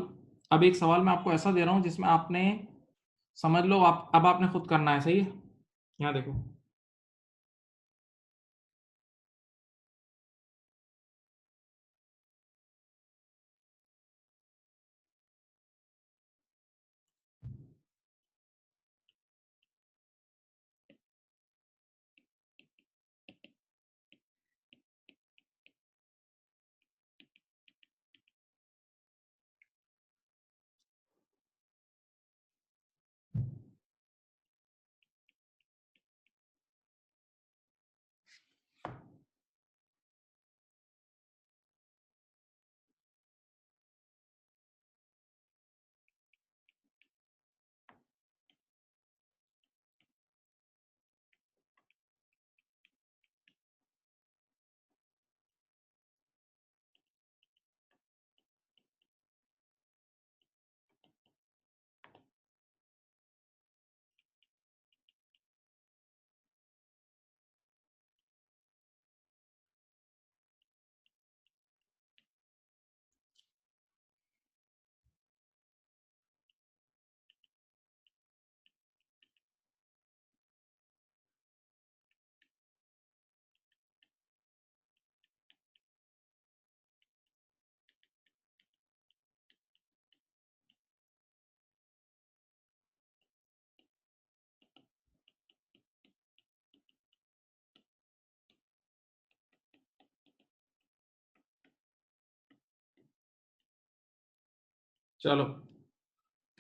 मैं आपको ऐसा दे रहा हूँ जिसमें आपने समझ लो आप अब आपने खुद करना है, सही है? यहाँ देखो। चलो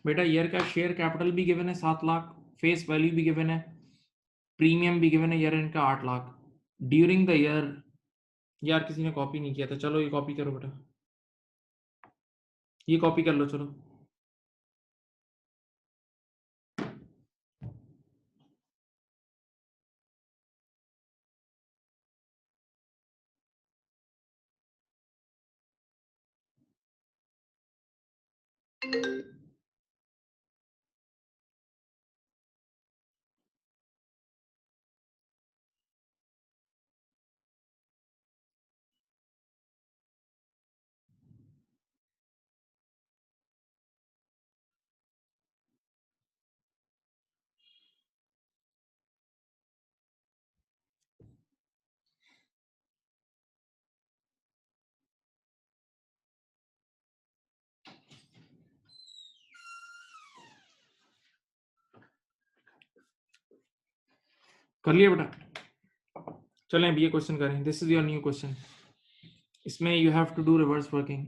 बेटा, ईयर का शेयर कैपिटल भी गिवन है 7 लाख, फेस वैल्यू भी गिवन है, प्रीमियम भी गिवन है ईयर एंड का 8 लाख। ड्यूरिंग द ईयर, यार किसी ने कॉपी नहीं किया था, चलो ये कॉपी करो बेटा, ये कॉपी कर लो चलो। कर लिया बेटा? चलें अब ये क्वेश्चन करें। This is your new question. इसमें you have to do reverse working.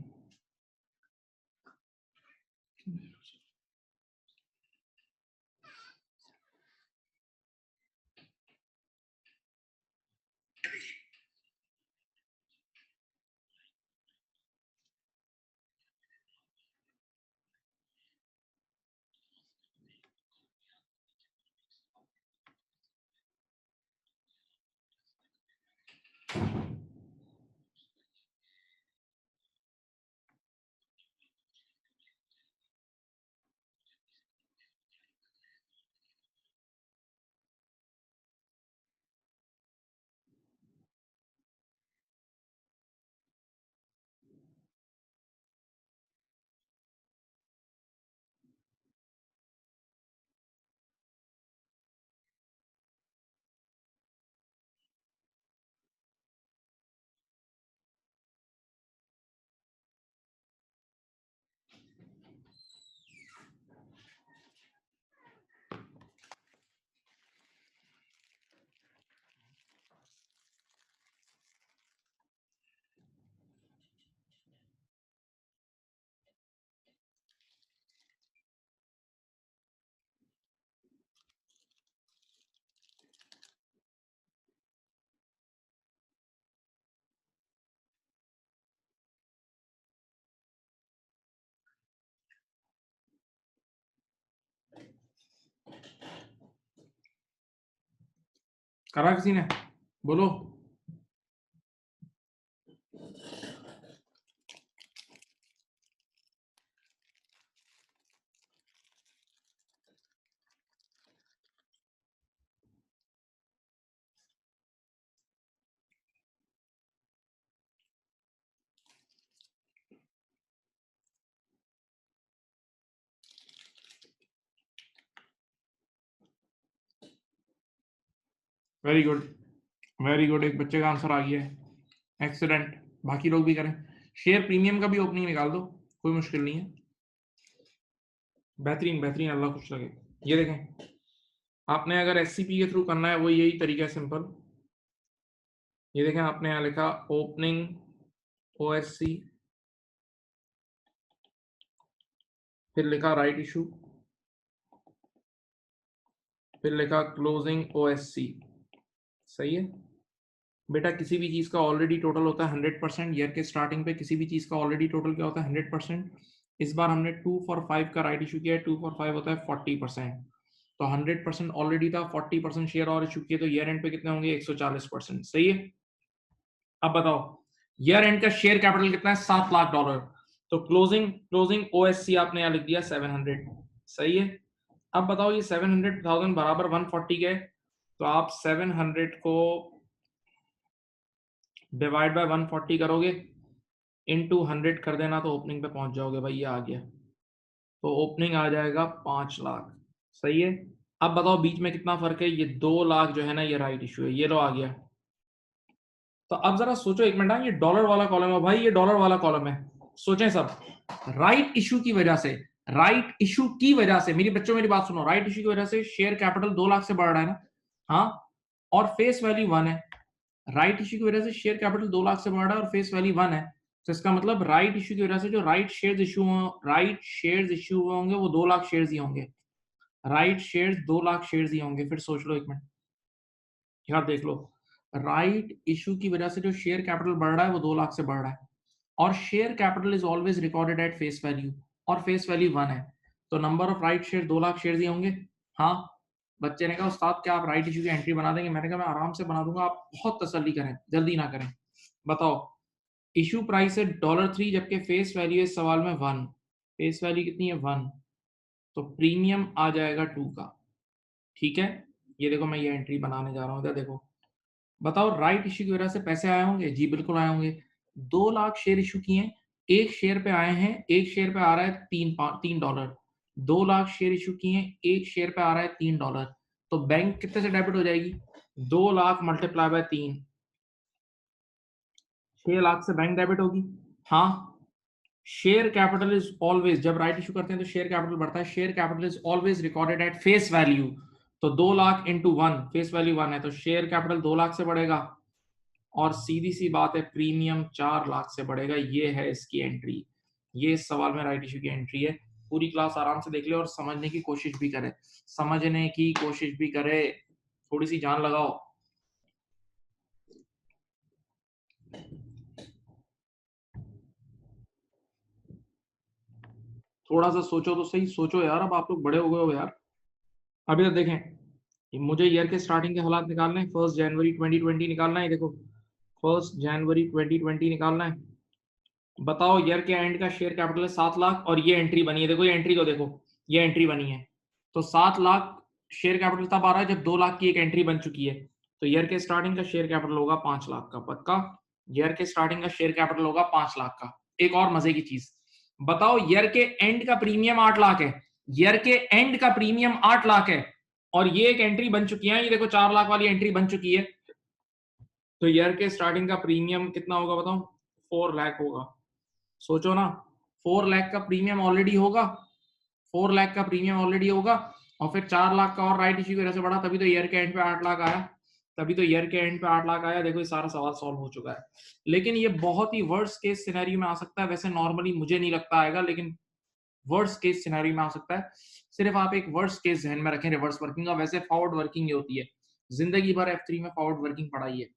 करा किसी ने? बोलो। वेरी गुड, वेरी गुड, एक बच्चे का आंसर आ गया है। एक्सीलेंट, बाकी लोग भी करें। शेयर प्रीमियम का भी ओपनिंग निकाल दो, कोई मुश्किल नहीं है। बेहतरीन बेहतरीन, अल्लाह खुश लगे। ये देखें, आपने अगर एससीपी के थ्रू करना है वो यही तरीका है, सिंपल। ये देखें, आपने यहाँ लिखा ओपनिंग ओएससी, फिर लिखा राइट इशू, फिर लिखा क्लोजिंग ओएससी। सही है बेटा, किसी भी चीज का ऑलरेडी टोटल होता है 100%। ईयर के स्टार्टिंग पे किसी भी चीज का ऑलरेडी टोटल क्या होता है? 100%। इस बार हमने 2 for 5 का राइट इशू किया है, 2 for 5 होता है 40%। तो 100% ऑलरेडी था, 40% शेयर और इशू किए, तो ईयर एंड पे कितने होंगे? 140%। सही है। अब बताओ, ईयर एंड का शेयर कैपिटल कितना है? $7 लाख। तो क्लोजिंग क्लोजिंग ओएससी आपने यहाँ लिख दिया 700। सही है। अब बताओ, ये 700,000 बराबर 140 के, तो आप 700 को डिवाइड बाय 140 करोगे, इनटू 100 कर देना, तो ओपनिंग पे पहुंच जाओगे भाई। ये आ गया, तो ओपनिंग आ जाएगा 5 लाख। सही है। अब बताओ बीच में कितना फर्क है? ये 2 लाख जो है ना, ये राइट इशू है। ये लो आ गया। तो अब जरा सोचो एक मिनट, ये डॉलर वाला कॉलम है भाई, ये डॉलर वाला कॉलम है। सोचें सब, राइट इशू की वजह से, राइट इशू की वजह से, मेरी बच्चों मेरी बात सुनो, राइट इशू की वजह से शेयर कैपिटल 2 लाख से बढ़ रहा है ना? हाँ, और फेस वैल्यू 1 है। राइट इशू की वजह से शेयर कैपिटल 2 लाख से बढ़ रहा है और फेस वैल्यू 1 है। तो इसका मतलब राइट इशू की वजह से जो राइट शेयर्स इशू हुए होंगे वो 2 लाख शेयर्स ही होंगे। राइट शेयर्स 2 लाख शेयर्स ही होंगे। फिर सोच लो एक मिनट, यार देख लो, राइट इशू की वजह से जो शेयर कैपिटल बढ़ रहा है वो 2 लाख से बढ़ रहा है, और share capital is always recorded at face value, और फेस वैल्यू 1 है। तो number of right share 2 lakh share ही होंगे। हाँ। बच्चे ने कहा उस्ताद क्या आप राइट इशू की एंट्री बना देंगे? मैंने कहा मैं आराम से बना दूंगा, आप बहुत तसल्ली करें, जल्दी ना करें। बताओ, इशू प्राइस है $3, जबकि फेस वैल्यू इस सवाल में 1। फेस वैल्यू कितनी है? 1। तो प्रीमियम आ जाएगा 2 का। ठीक है। ये देखो, मैं ये एंट्री बनाने जा रहा हूँ, इधर देखो। बताओ, राइट इशू की वजह से पैसे आए होंगे? जी बिल्कुल आए होंगे। 2 लाख शेयर इशू किए हैं, एक शेयर पे आए हैं, एक शेयर पे आ रहा है $3। 2 लाख शेयर इशू किए हैं, एक शेयर पे आ रहा है $3। तो बैंक कितने से डेबिट हो जाएगी? 2 लाख मल्टीप्लाई बाय 3, 6 लाख से बैंक डेबिट होगी। हाँ। शेयर कैपिटल इज ऑलवेज, जब राइट इशू करते हैं तो शेयर कैपिटल बढ़ता है। Share capital is always recorded at face value. तो 2 लाख इंटू 1, फेस वैल्यू 1 है, तो शेयर कैपिटल 2 लाख से बढ़ेगा, और सीधी सी बात है, प्रीमियम 4 लाख से बढ़ेगा। ये है इसकी एंट्री। ये इस सवाल में राइट इशू की एंट्री है। पूरी क्लास आराम से देख ले और समझने की कोशिश भी करे, समझने की कोशिश भी करे, थोड़ी सी जान लगाओ। थोड़ा सा सोचो तो सही, सोचो यार, अब आप लोग बड़े हो गए हो यार। अभी तो देखें, मुझे ईयर के स्टार्टिंग के हालात निकालने हैं। 1 जनवरी 2020 निकालना है, देखो 1 जनवरी 2020 निकालना है। बताओ, ईयर के एंड का शेयर कैपिटल है 7 लाख, और ये एंट्री बनी है, देखो ये एंट्री, तो देखो ये एंट्री बनी है। तो 7 लाख शेयर कैपिटल तब आ रहा है जब 2 लाख की एक एंट्री बन चुकी है। तो ईयर के स्टार्टिंग का शेयर कैपिटल होगा 5 लाख का, पक्का। ईयर के स्टार्टिंग का शेयर कैपिटल होगा 5 लाख का। एक और मजे की चीज, बताओ, ईयर के एंड का प्रीमियम 8 लाख है। ईयर के एंड का प्रीमियम 8 लाख है, और ये एक एंट्री बन चुकी है, ये देखो 4 लाख वाली एंट्री बन चुकी है। तो ईयर के स्टार्टिंग का प्रीमियम कितना होगा बताओ? 4 लाख होगा। सोचो ना, 4 लाख का प्रीमियम ऑलरेडी होगा, 4 लाख का प्रीमियम ऑलरेडी होगा, और फिर 4 लाख का और राइट इश्यू की वजह से बढ़ा, तभी तो ईयर के एंड पे 8 लाख आया। तभी तो ईयर के एंड पे 8 लाख आया। देखो ये सारा सवाल सॉल्व हो चुका है। लेकिन ये बहुत ही वर्स्ट केस सिनेरियो में आ सकता है, वैसे नॉर्मली मुझे नहीं लगता आएगा, लेकिन वर्स्ट केस सिनेरियो में आ सकता है। सिर्फ आप एक वर्स्ट केस ध्यान में रखें रिवर्स वर्किंग का, वैसे फॉरवर्ड वर्किंग ये होती है। जिंदगी भर F3 में फॉरवर्ड वर्किंग पढ़ाई है।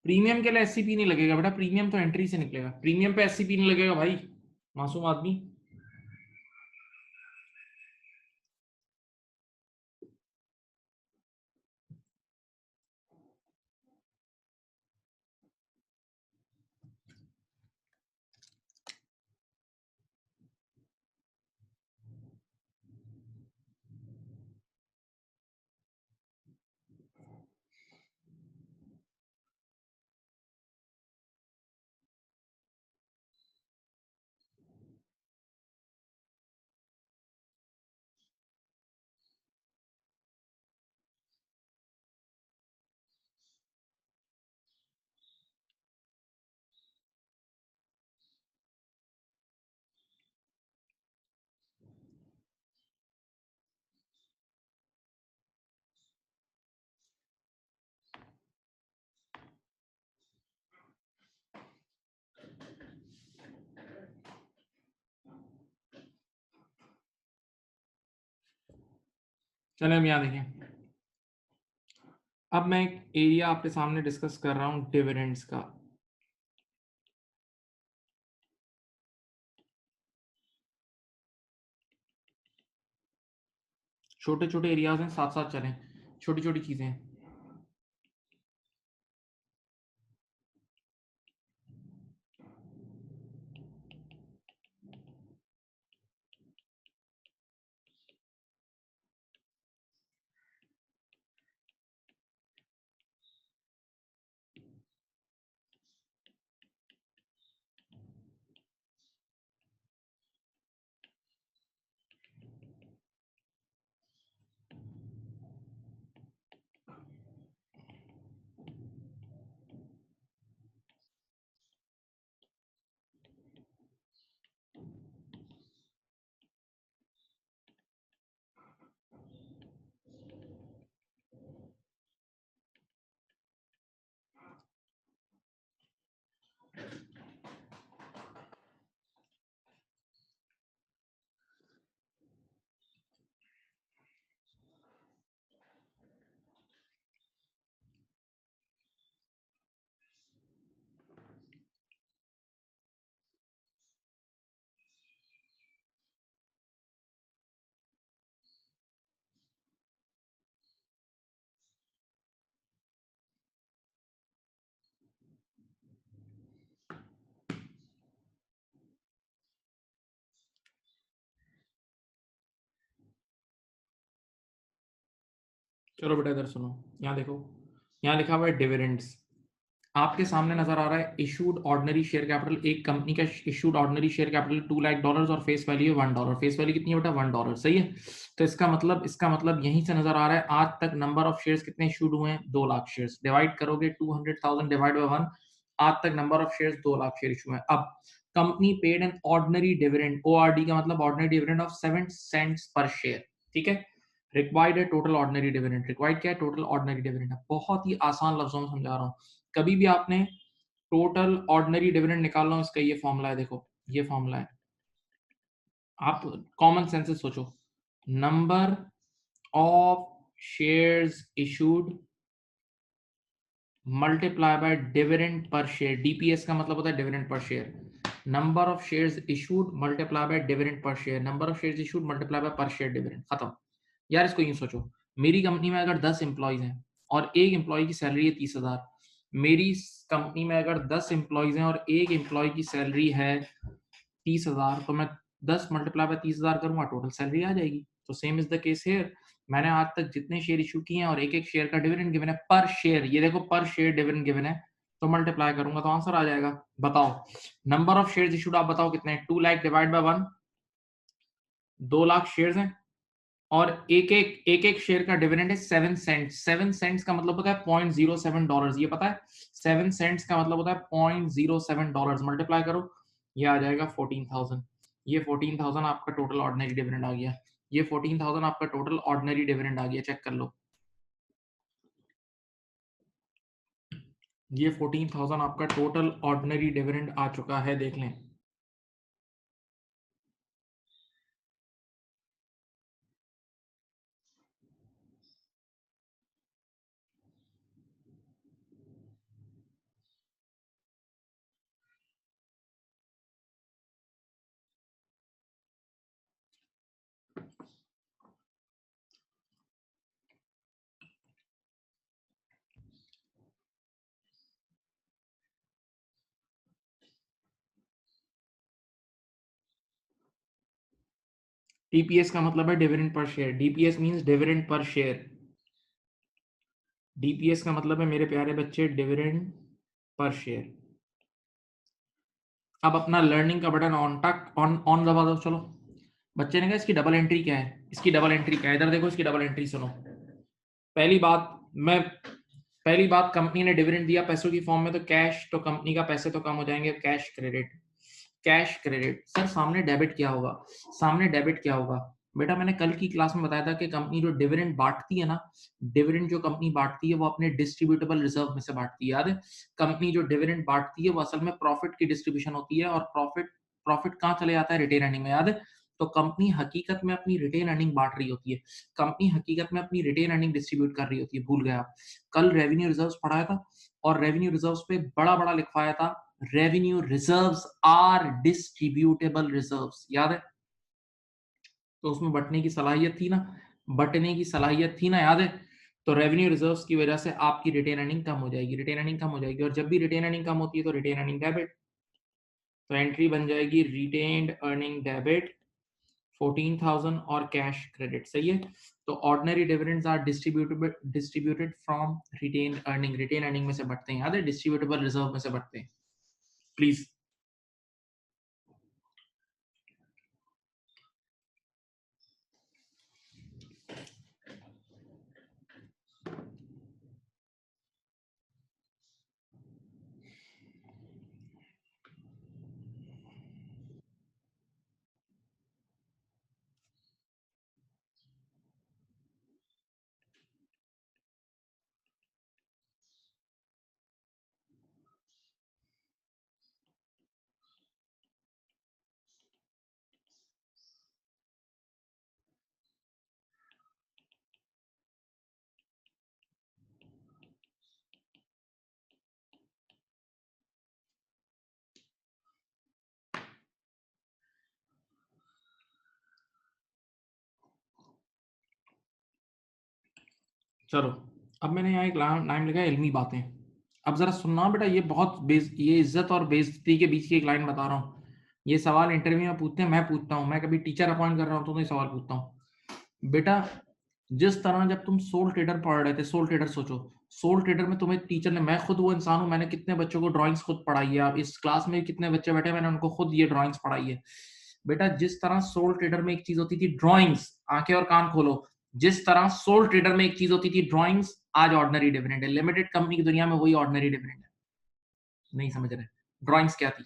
प्रीमियम के लिए एससीपी नहीं लगेगा बेटा, प्रीमियम तो एंट्री से निकलेगा, प्रीमियम पे एससीपी नहीं लगेगा भाई, मासूम आदमी। चले हम यहाँ देखें, अब मैं एक एरिया आपके सामने डिस्कस कर रहा हूँ डिविडेंड्स का। छोटे छोटे एरियाज हैं, साथ साथ चलें, छोटी छोटी चीजें हैं। चलो बेटा इधर सुनो, यहाँ देखो, यहाँ लिखा हुआ है डिविडेंड्स। आपके सामने नजर आ रहा है इशूड ऑर्डिनरी शेयर कैपिटल, एक कंपनी का issued ordinary share capital $2 lakh और फेस वैल्यू है $1। फेस वैल्यू कितनी है बेटा? $1, सही है। तो इसका मतलब यहीं से नजर आ रहा है आज तक नंबर ऑफ शेयर्स कितने इशूड हुए हैं? 2 लाख शेयर्स। डिवाइड करोगे 200,000 डिवाइड बाय 1, आज तक number of shares 2 lakh share issue है। अब company paid an ordinary dividend, ORD का मतलब ordinary dividend of 7 cents per share, ठीक है। रिक्वायर्ड है टोटल ऑर्डिनरी डिविडेंड, रिक्वायर्ड क्या है? Total ordinary dividend. बहुत ही आसान लफ्जों में समझा रहा हूँ। कभी भी आपने टोटल ऑर्डिनरी डिविडेंड निकालना हो, इसका ये फॉर्मूला है, देखो ये फॉर्मूला है। आप कॉमन सेंस से सोचो, number of shares issued multiply by dividend per share, DPS का मतलब होता है dividend per share. Number of shares issued multiply by dividend per share, number of shares issued multiply by पर शेयर डिविडेंड, खत्म। यार इसको यूं सोचो, मेरी कंपनी में अगर 10 एम्प्लॉइज हैं और एक एम्प्लॉय की सैलरी है 30,000, मेरी कंपनी में अगर 10 एम्प्लॉइज हैं और एक एम्प्लॉय की सैलरी है 30,000, तो मैं 10 मल्टीप्लाई बाय 30,000 करूंगा, टोटल सैलरी आ जाएगी। तो same is the case here. मैंने आज तक जितने शेयर इशू किए हैं और एक एक शेयर का डिविडेंड गिवन है पर शेयर, ये देखो पर शेयर डिविडेंड गिवन है, तो मल्टीप्लाई करूंगा तो आंसर आ जाएगा। बताओ नंबर ऑफ शेयर्स इशूड, आप बताओ कितने हैं? 2 lakh divide by 1, 2 lakh shares हैं और एक एक शेयर का डिविडेंड है 7 सेंट। 7 सेंट्स का मतलब होता है $0.07, ये पता है? 7 सेंट्स का मतलब होता है $0.07। मल्टीप्लाई करो, ये आ जाएगा 14,000। ये 14,000 आपका टोटल ऑर्डिनरी डिविडेंड आ गया। ये 14,000 आपका टोटल ऑर्डिनरी डिविडेंड आ गया, चेक कर लो। ये 14,000 आपका टोटल ऑर्डिनरी डिविडेंड आ चुका है, देख लें। DPS का मतलब है dividend per share. DPS means dividend per share. DPS का मतलब है मेरे प्यारे बच्चे डिविडेंड पर शेयर। अब अपना लर्निंग का बटन ऑन दबा दो। चलो, बच्चे ने कहा इसकी डबल एंट्री क्या है, इसकी डबल एंट्री क्या है, इधर देखो, इसकी डबल एंट्री सुनो। पहली बात मैं पहली बात, कंपनी ने डिविडेंड दिया पैसों की फॉर्म में, तो कैश, तो कंपनी का पैसे तो कम हो जाएंगे, cash credit. Cash credit sir, सामने डेबिट क्या होगा? सामने डेबिट क्या होगा? बेटा मैंने कल की क्लास में बताया था कि कंपनी जो डिविडेंड बांटती है ना, डिविडेंड जो कंपनी बांटती है वो अपने डिस्ट्रीब्यूटेबल रिजर्व में से बांटती है, याद है? कंपनी जो डिविडेंड बांटती है वो असल में प्रॉफिट की डिस्ट्रीब्यूशन होती है, और प्रॉफिट प्रॉफिट कहाँ चले जाता है? रिटेन अर्निंग में, याद है? तो कंपनी हकीकत में अपनी रिटेन अर्निंग बांट रही होती है, कंपनी हकीकत में अपनी रिटेन अर्निंग डिस्ट्रीब्यूट कर रही होती है। भूल गए आप? कल रेवेन्यू रिजर्व्स पढ़ाया था, और रेवेन्यू रिजर्व्स पे बड़ा बड़ा लिखवाया था, revenue reserves are distributable reserves, याद है? तो उसमें बंटने की सलाहियत थी ना, बंटने की सलाहियत थी ना, याद है? तो रेवेन्यू रिजर्व्स की वजह से आपकी रिटेन अर्निंग कम हो जाएगी, रिटेन अर्निंग कम हो जाएगी, और जब भी रिटेन अर्निंग कम होती है तो रिटेन अर्निंग डेबिट, तो एंट्री बन जाएगी रिटेन्ड अर्निंग डेबिट 14,000 और कैश क्रेडिट, सही है? तो ordinary dividends are distributed from retained earning, retained earning में से बढ़ते हैं, याद है? डिस्ट्रीब्यूटेबल रिजर्व में से बढ़ते हैं। प्लीज। चलो, अब मैंने यहाँ एक नाम लिखा है इल्मी बातें। अब जरा सुनना बेटा, ये बहुत ये इज्जत और बेइज्जती के बीच की एक लाइन बता रहा हूँ। ये सवाल इंटरव्यू में पूछते हैं, मैं पूछता हूँ, मैं कभी टीचर अपॉइंट कर रहा हूँ तो ये सवाल पूछता हूँ। बेटा जिस तरह जब तुम सोल ट्रेडर पढ़ रहे थे, सोल ट्रेडर सोचो, सोल ट्रेडर में तुम्हें टीचर ने, मैं खुद वो इंसान हूँ, मैंने कितने बच्चों को ड्राइंग्स खुद पढ़ाई है, आप इस क्लास में कितने बच्चे बैठे, मैंने उनको खुद ये ड्राइंग्स पढ़ाई है। बेटा जिस तरह सोल ट्रेडर में एक चीज होती थी ड्राइंग्स, आंखें और कान खोलो, जिस तरह सोल ट्रेडर में एक चीज होती थी ड्राइंग्स, आज ऑर्डिनरी डिविडेंड है। लिमिटेड कंपनी की दुनिया में वही ऑर्डिनरी डिविडेंड है। नहीं समझ रहे? ड्राइंग्स क्या थी?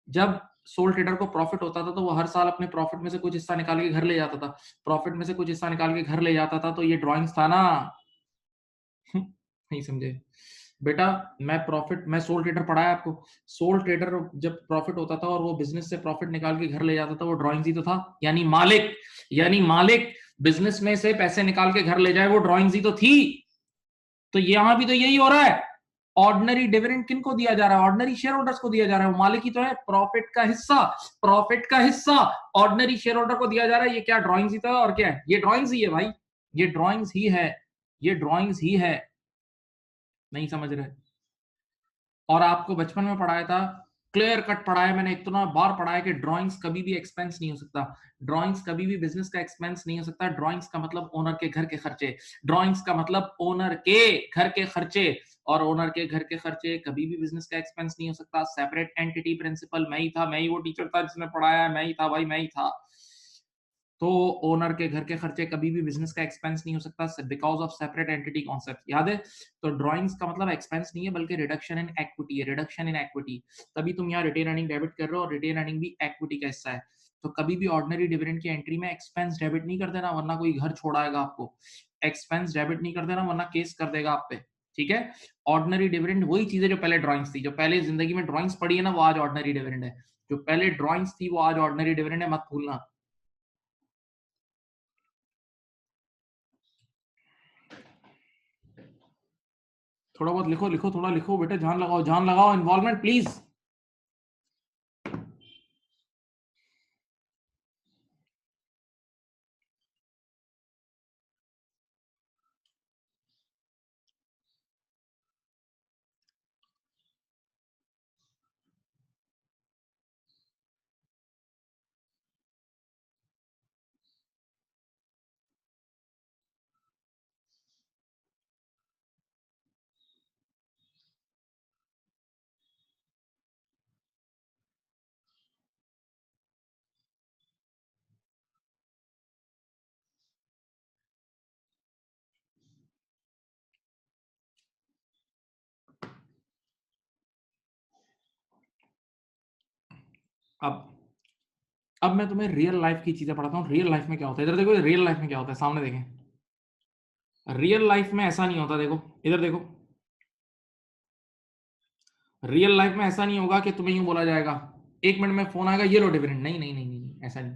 जब सोल ट्रेडर को प्रॉफिट होता था तो वो हर साल अपने प्रॉफिट में से कुछ हिस्सा निकाल के घर ले जाता था, प्रॉफिट में से कुछ हिस्सा निकाल के घर ले जाता था, तो ये ड्राइंग्स था ना। नहीं समझे? बेटा मैं सोल ट्रेडर पढ़ा है आपको। सोल ट्रेडर जब प्रॉफिट होता था और वो बिजनेस से प्रॉफिट निकाल के घर ले जाता था, वो ड्राइंग्स ही तो था, यानी मालिक बिजनेस में से पैसे निकाल के घर ले जाए, वो ड्राइंग्स ही तो थी। तो यहां भी तो यही हो रहा है। ऑर्डिनरी डिविडेंड किनको दिया जा रहा है? ऑर्डिनरी शेयर होल्डर्स को दिया जा रहा है, वो मालिक ही तो है, प्रॉफिट का हिस्सा ऑर्डिनरी शेयर होल्डर को दिया जा रहा है। ये क्या ड्राइंग्स ही तो है, और क्या है? ये ड्राइंग्स ही है भाई, ये ड्राइंग्स ही है, ये ड्राइंग्स ही है। नहीं समझ रहे? और आपको बचपन में पढ़ाया था, क्लियर कट पढ़ाया मैंने, इतना बार पढ़ाया कि ड्राइंग्स कभी भी एक्सपेंस नहीं हो सकता, ड्राइंग्स कभी भी बिजनेस का एक्सपेंस नहीं हो सकता। ड्राइंग्स का मतलब ओनर के घर के खर्चे, ड्राइंग्स का मतलब ओनर के घर के खर्चे, और ओनर के घर के खर्चे कभी भी बिजनेस का एक्सपेंस नहीं हो सकता। सेपरेट एंटिटी प्रिंसिपल मैं ही था, मैं ही वो टीचर था जिसने पढ़ाया, मैं ही था भाई, मैं ही था। तो ओनर के घर के खर्चे कभी भी बिजनेस का एक्सपेंस नहीं हो सकता, because of separate entity concept, याद है? तो ड्राइंग्स का मतलब एक्सपेंस नहीं है, बल्कि रिडक्शन इन एक्विटी है, रिडक्शन इन एक्विटी। तभी तुम यहाँ रिटेन अर्निंग डेबिट कर रहे हो, और रिटेन अर्निंग भी एक्विटी का हिस्सा है। तो कभी भी ऑर्डिनरी डिविडेंड की एंट्री में एक्सपेंस डेबिट नहीं कर देना, वरना कोई घर छोड़ाएगा आपको। एक्सपेंस डेबिट नहीं कर देना, वरना केस कर देगा आप पे, ठीक है? ऑर्डिनरी डिविडेंड वही चीज है जो पहले ड्राइंग्स थी, जो पहले जिंदगी में ड्राइंग्स पढ़ी है ना, वो आज ऑर्डिनरी डिविडेंड है। जो पहले ड्राइंग्स थी वो आज ऑर्डिनरी डिविडेंड है, मत भूलना। थोड़ा बहुत लिखो, लिखो, थोड़ा लिखो बेटा, जान लगाओ, जान लगाओ, इन्वॉल्वमेंट प्लीज। अब अब मैं तुम्हें रियल लाइफ की चीजें पढ़ाता हूँ। रियल लाइफ में क्या होता है, इधर देखो, रियल लाइफ में क्या होता है, सामने देखें। रियल लाइफ में ऐसा नहीं होता, देखो इधर देखो। रियल लाइफ में ऐसा नहीं होगा कि तुम्हें यूं बोला जाएगा 1 मिनट में फोन आएगा, ये लो डिविडेंड। नहीं नहीं नहीं नहीं, ऐसा नहीं।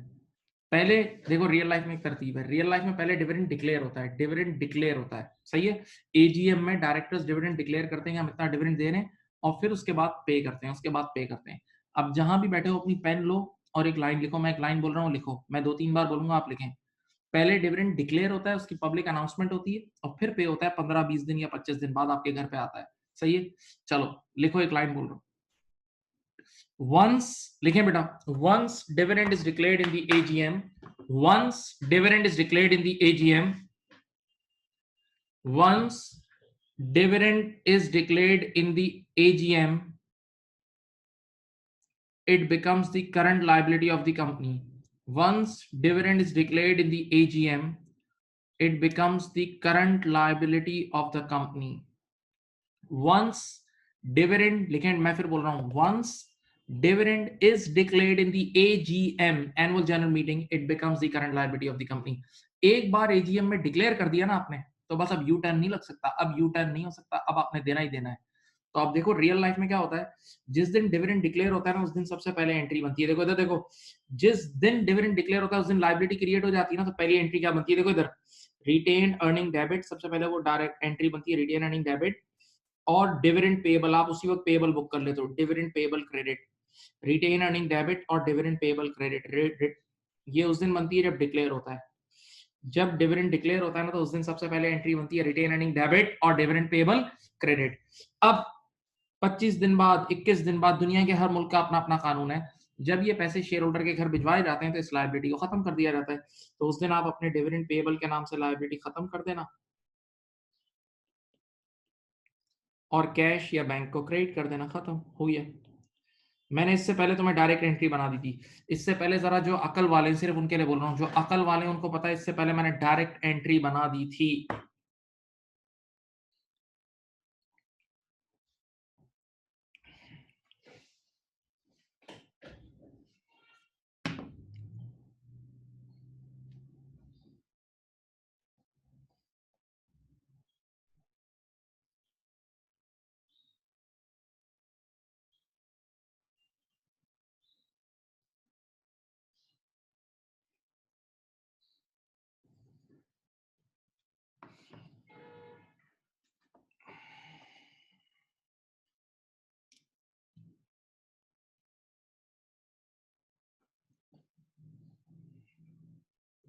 पहले देखो, रियल लाइफ में एक तरतीब है। रियल लाइफ में पहले डिविडेंड डिक्लेयर होता है, डिविडेंड डिक्लेयर होता है, सही है। एजीएम में डायरेक्टर्स डिविडेंड डिक्लेयर करते हैं, हम इतना डिविडेंड दे रहे हैं, और फिर उसके बाद पे करते हैं, उसके बाद पे करते हैं। अब जहां भी बैठे हो अपनी पेन लो और एक लाइन लिखो। मैं एक लाइन बोल रहा हूँ, लिखो। मैं 2-3 बार बोलूंगा, आप लिखें। पहले डिविडेंड डिक्लेयर होता है, उसकी पब्लिक अनाउंसमेंट होती है, और फिर पे होता है 15-20 दिन या 25 दिन बाद आपके घर पे आता है, सही है। चलो लिखो, एक लाइन बोल रहा हूँ। Once, लिखें बेटा, once dividend is declared in the AGM, once dividend is declared in the AGM, once dividend is declared in the AGM, it becomes the current liability of the company. Once dividend is declared in the AGM, it becomes the current liability of the company. Once dividend, लिखें, मैं फिर बोल रहा हूं, once dividend is declared in the AGM, annual general meeting, it becomes the current liability of the company. एक बार AGM में डिक्लेयर कर दिया ना आपने, तो बस अब यू टर्न नहीं लग सकता, अब यू टर्न नहीं हो सकता, अब आपने देना ही देना है। तो आप देखो, रियल लाइफ में क्या होता है, जिस दिन डिविडेंड डिक्लेयर होता है ना, उस दिन सबसे पहले एंट्री बनती है। देखो इधर देखो, जिस दिन डिविडेंड डिक्लेयर होता है उस दिन लायबिलिटी क्रिएट हो जाती है ना, तो पहली एंट्री क्या बनती है, देखो इधर, रिटेन अर्निंग डेबिट। सबसे पहले वो डायरेक्ट एंट्री बनती है, रिटेन अर्निंग डेबिट। और डिविडेंड पेबल, आप उसी वक्त पेबल बुक कर लेते हो, dividend payable credit. Retained earning debit और डिविडेंड पेबल क्रेडिट, ये उस दिन बनती है जब डिक्लेयर होता है। जब डिविडेंड डिक्लेयर होता है ना, तो उस दिन सबसे पहले एंट्री बनती है, रिटेन अर्निंग डेबिट और डिविडेंड पेबल क्रेडिट। अब 25 दिन बाद, 21 दिन बाद, दुनिया के हर मुल्क का अपना अपना कानून है, जब ये पैसे शेयर होल्डर के घर भिजवाए जाते हैं तो इस लायबिलिटी को खत्म कर दिया जाता है। तो उस दिन आप अपने डिविडेंड पेबल के नाम से लायबिलिटी खत्म कर देना, और कैश या बैंक को क्रेडिट कर देना, खत्म हो गया। मैंने इससे पहले तुम्हें डायरेक्ट एंट्री बना दी थी। इससे पहले जरा जो अकल वाले, सिर्फ उनके लिए बोल रहा हूँ, जो अकल वाले उनको पता है, इससे पहले मैंने डायरेक्ट एंट्री बना दी थी।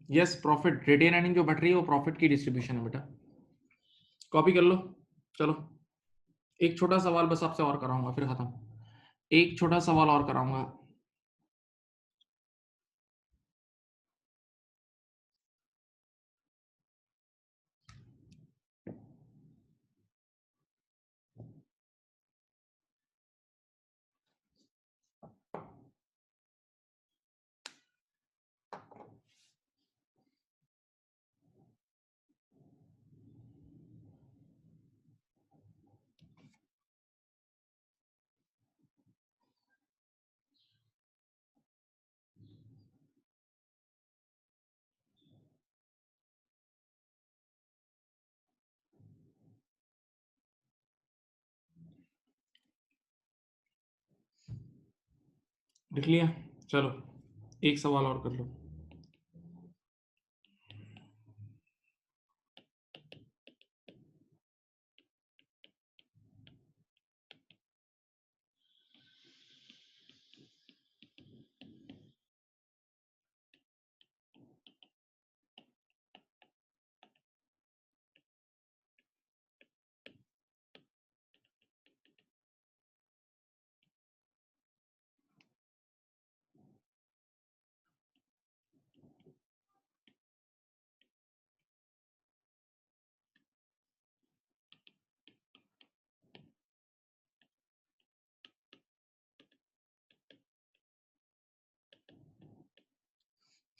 यस, प्रॉफिट, रिटेन अर्निंग जो बढ़ रही है वो प्रॉफिट की डिस्ट्रीब्यूशन है बेटा। कॉपी कर लो। चलो, एक छोटा सवाल बस आपसे और कराऊंगा, फिर खत्म। एक छोटा सवाल और कराऊंगा। लिख लिया? चलो, एक सवाल और कर लो।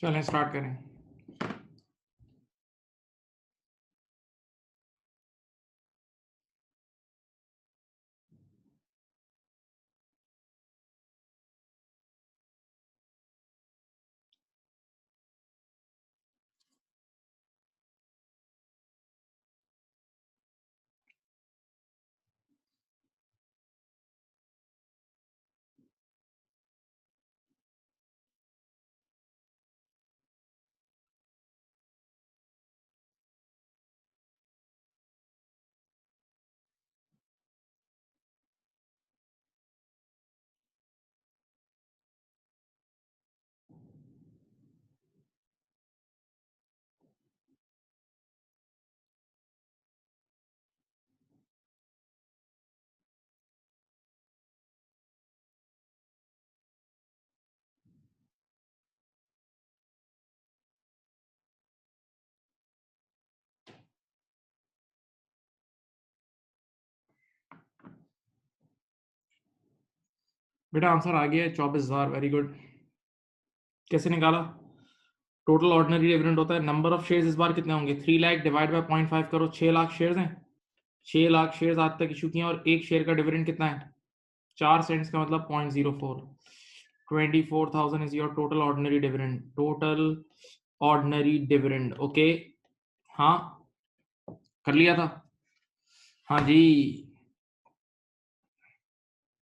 चलें, स्टार्ट करें। बेटा आंसर आ गया है 24,000, वेरी गुड। कैसे निकाला? टोटल ऑर्डिनरी डिविडेंड होता है, नंबर ऑफ शेयर्स इस बार कितने होंगे? 3 लाख डिवाइड बाय 0.5 करो, 6 लाख शेयर्स हैं। 6 लाख शेयर्स आज तक इशू किए हैं और एक शेयर का डिविडेंड कितना है? 4 सेंट्स का मतलब 0.04। 24,000 is your total ordinary dividend. Total ordinary dividend, okay. हाँ, कर लिया था। हाँ जी।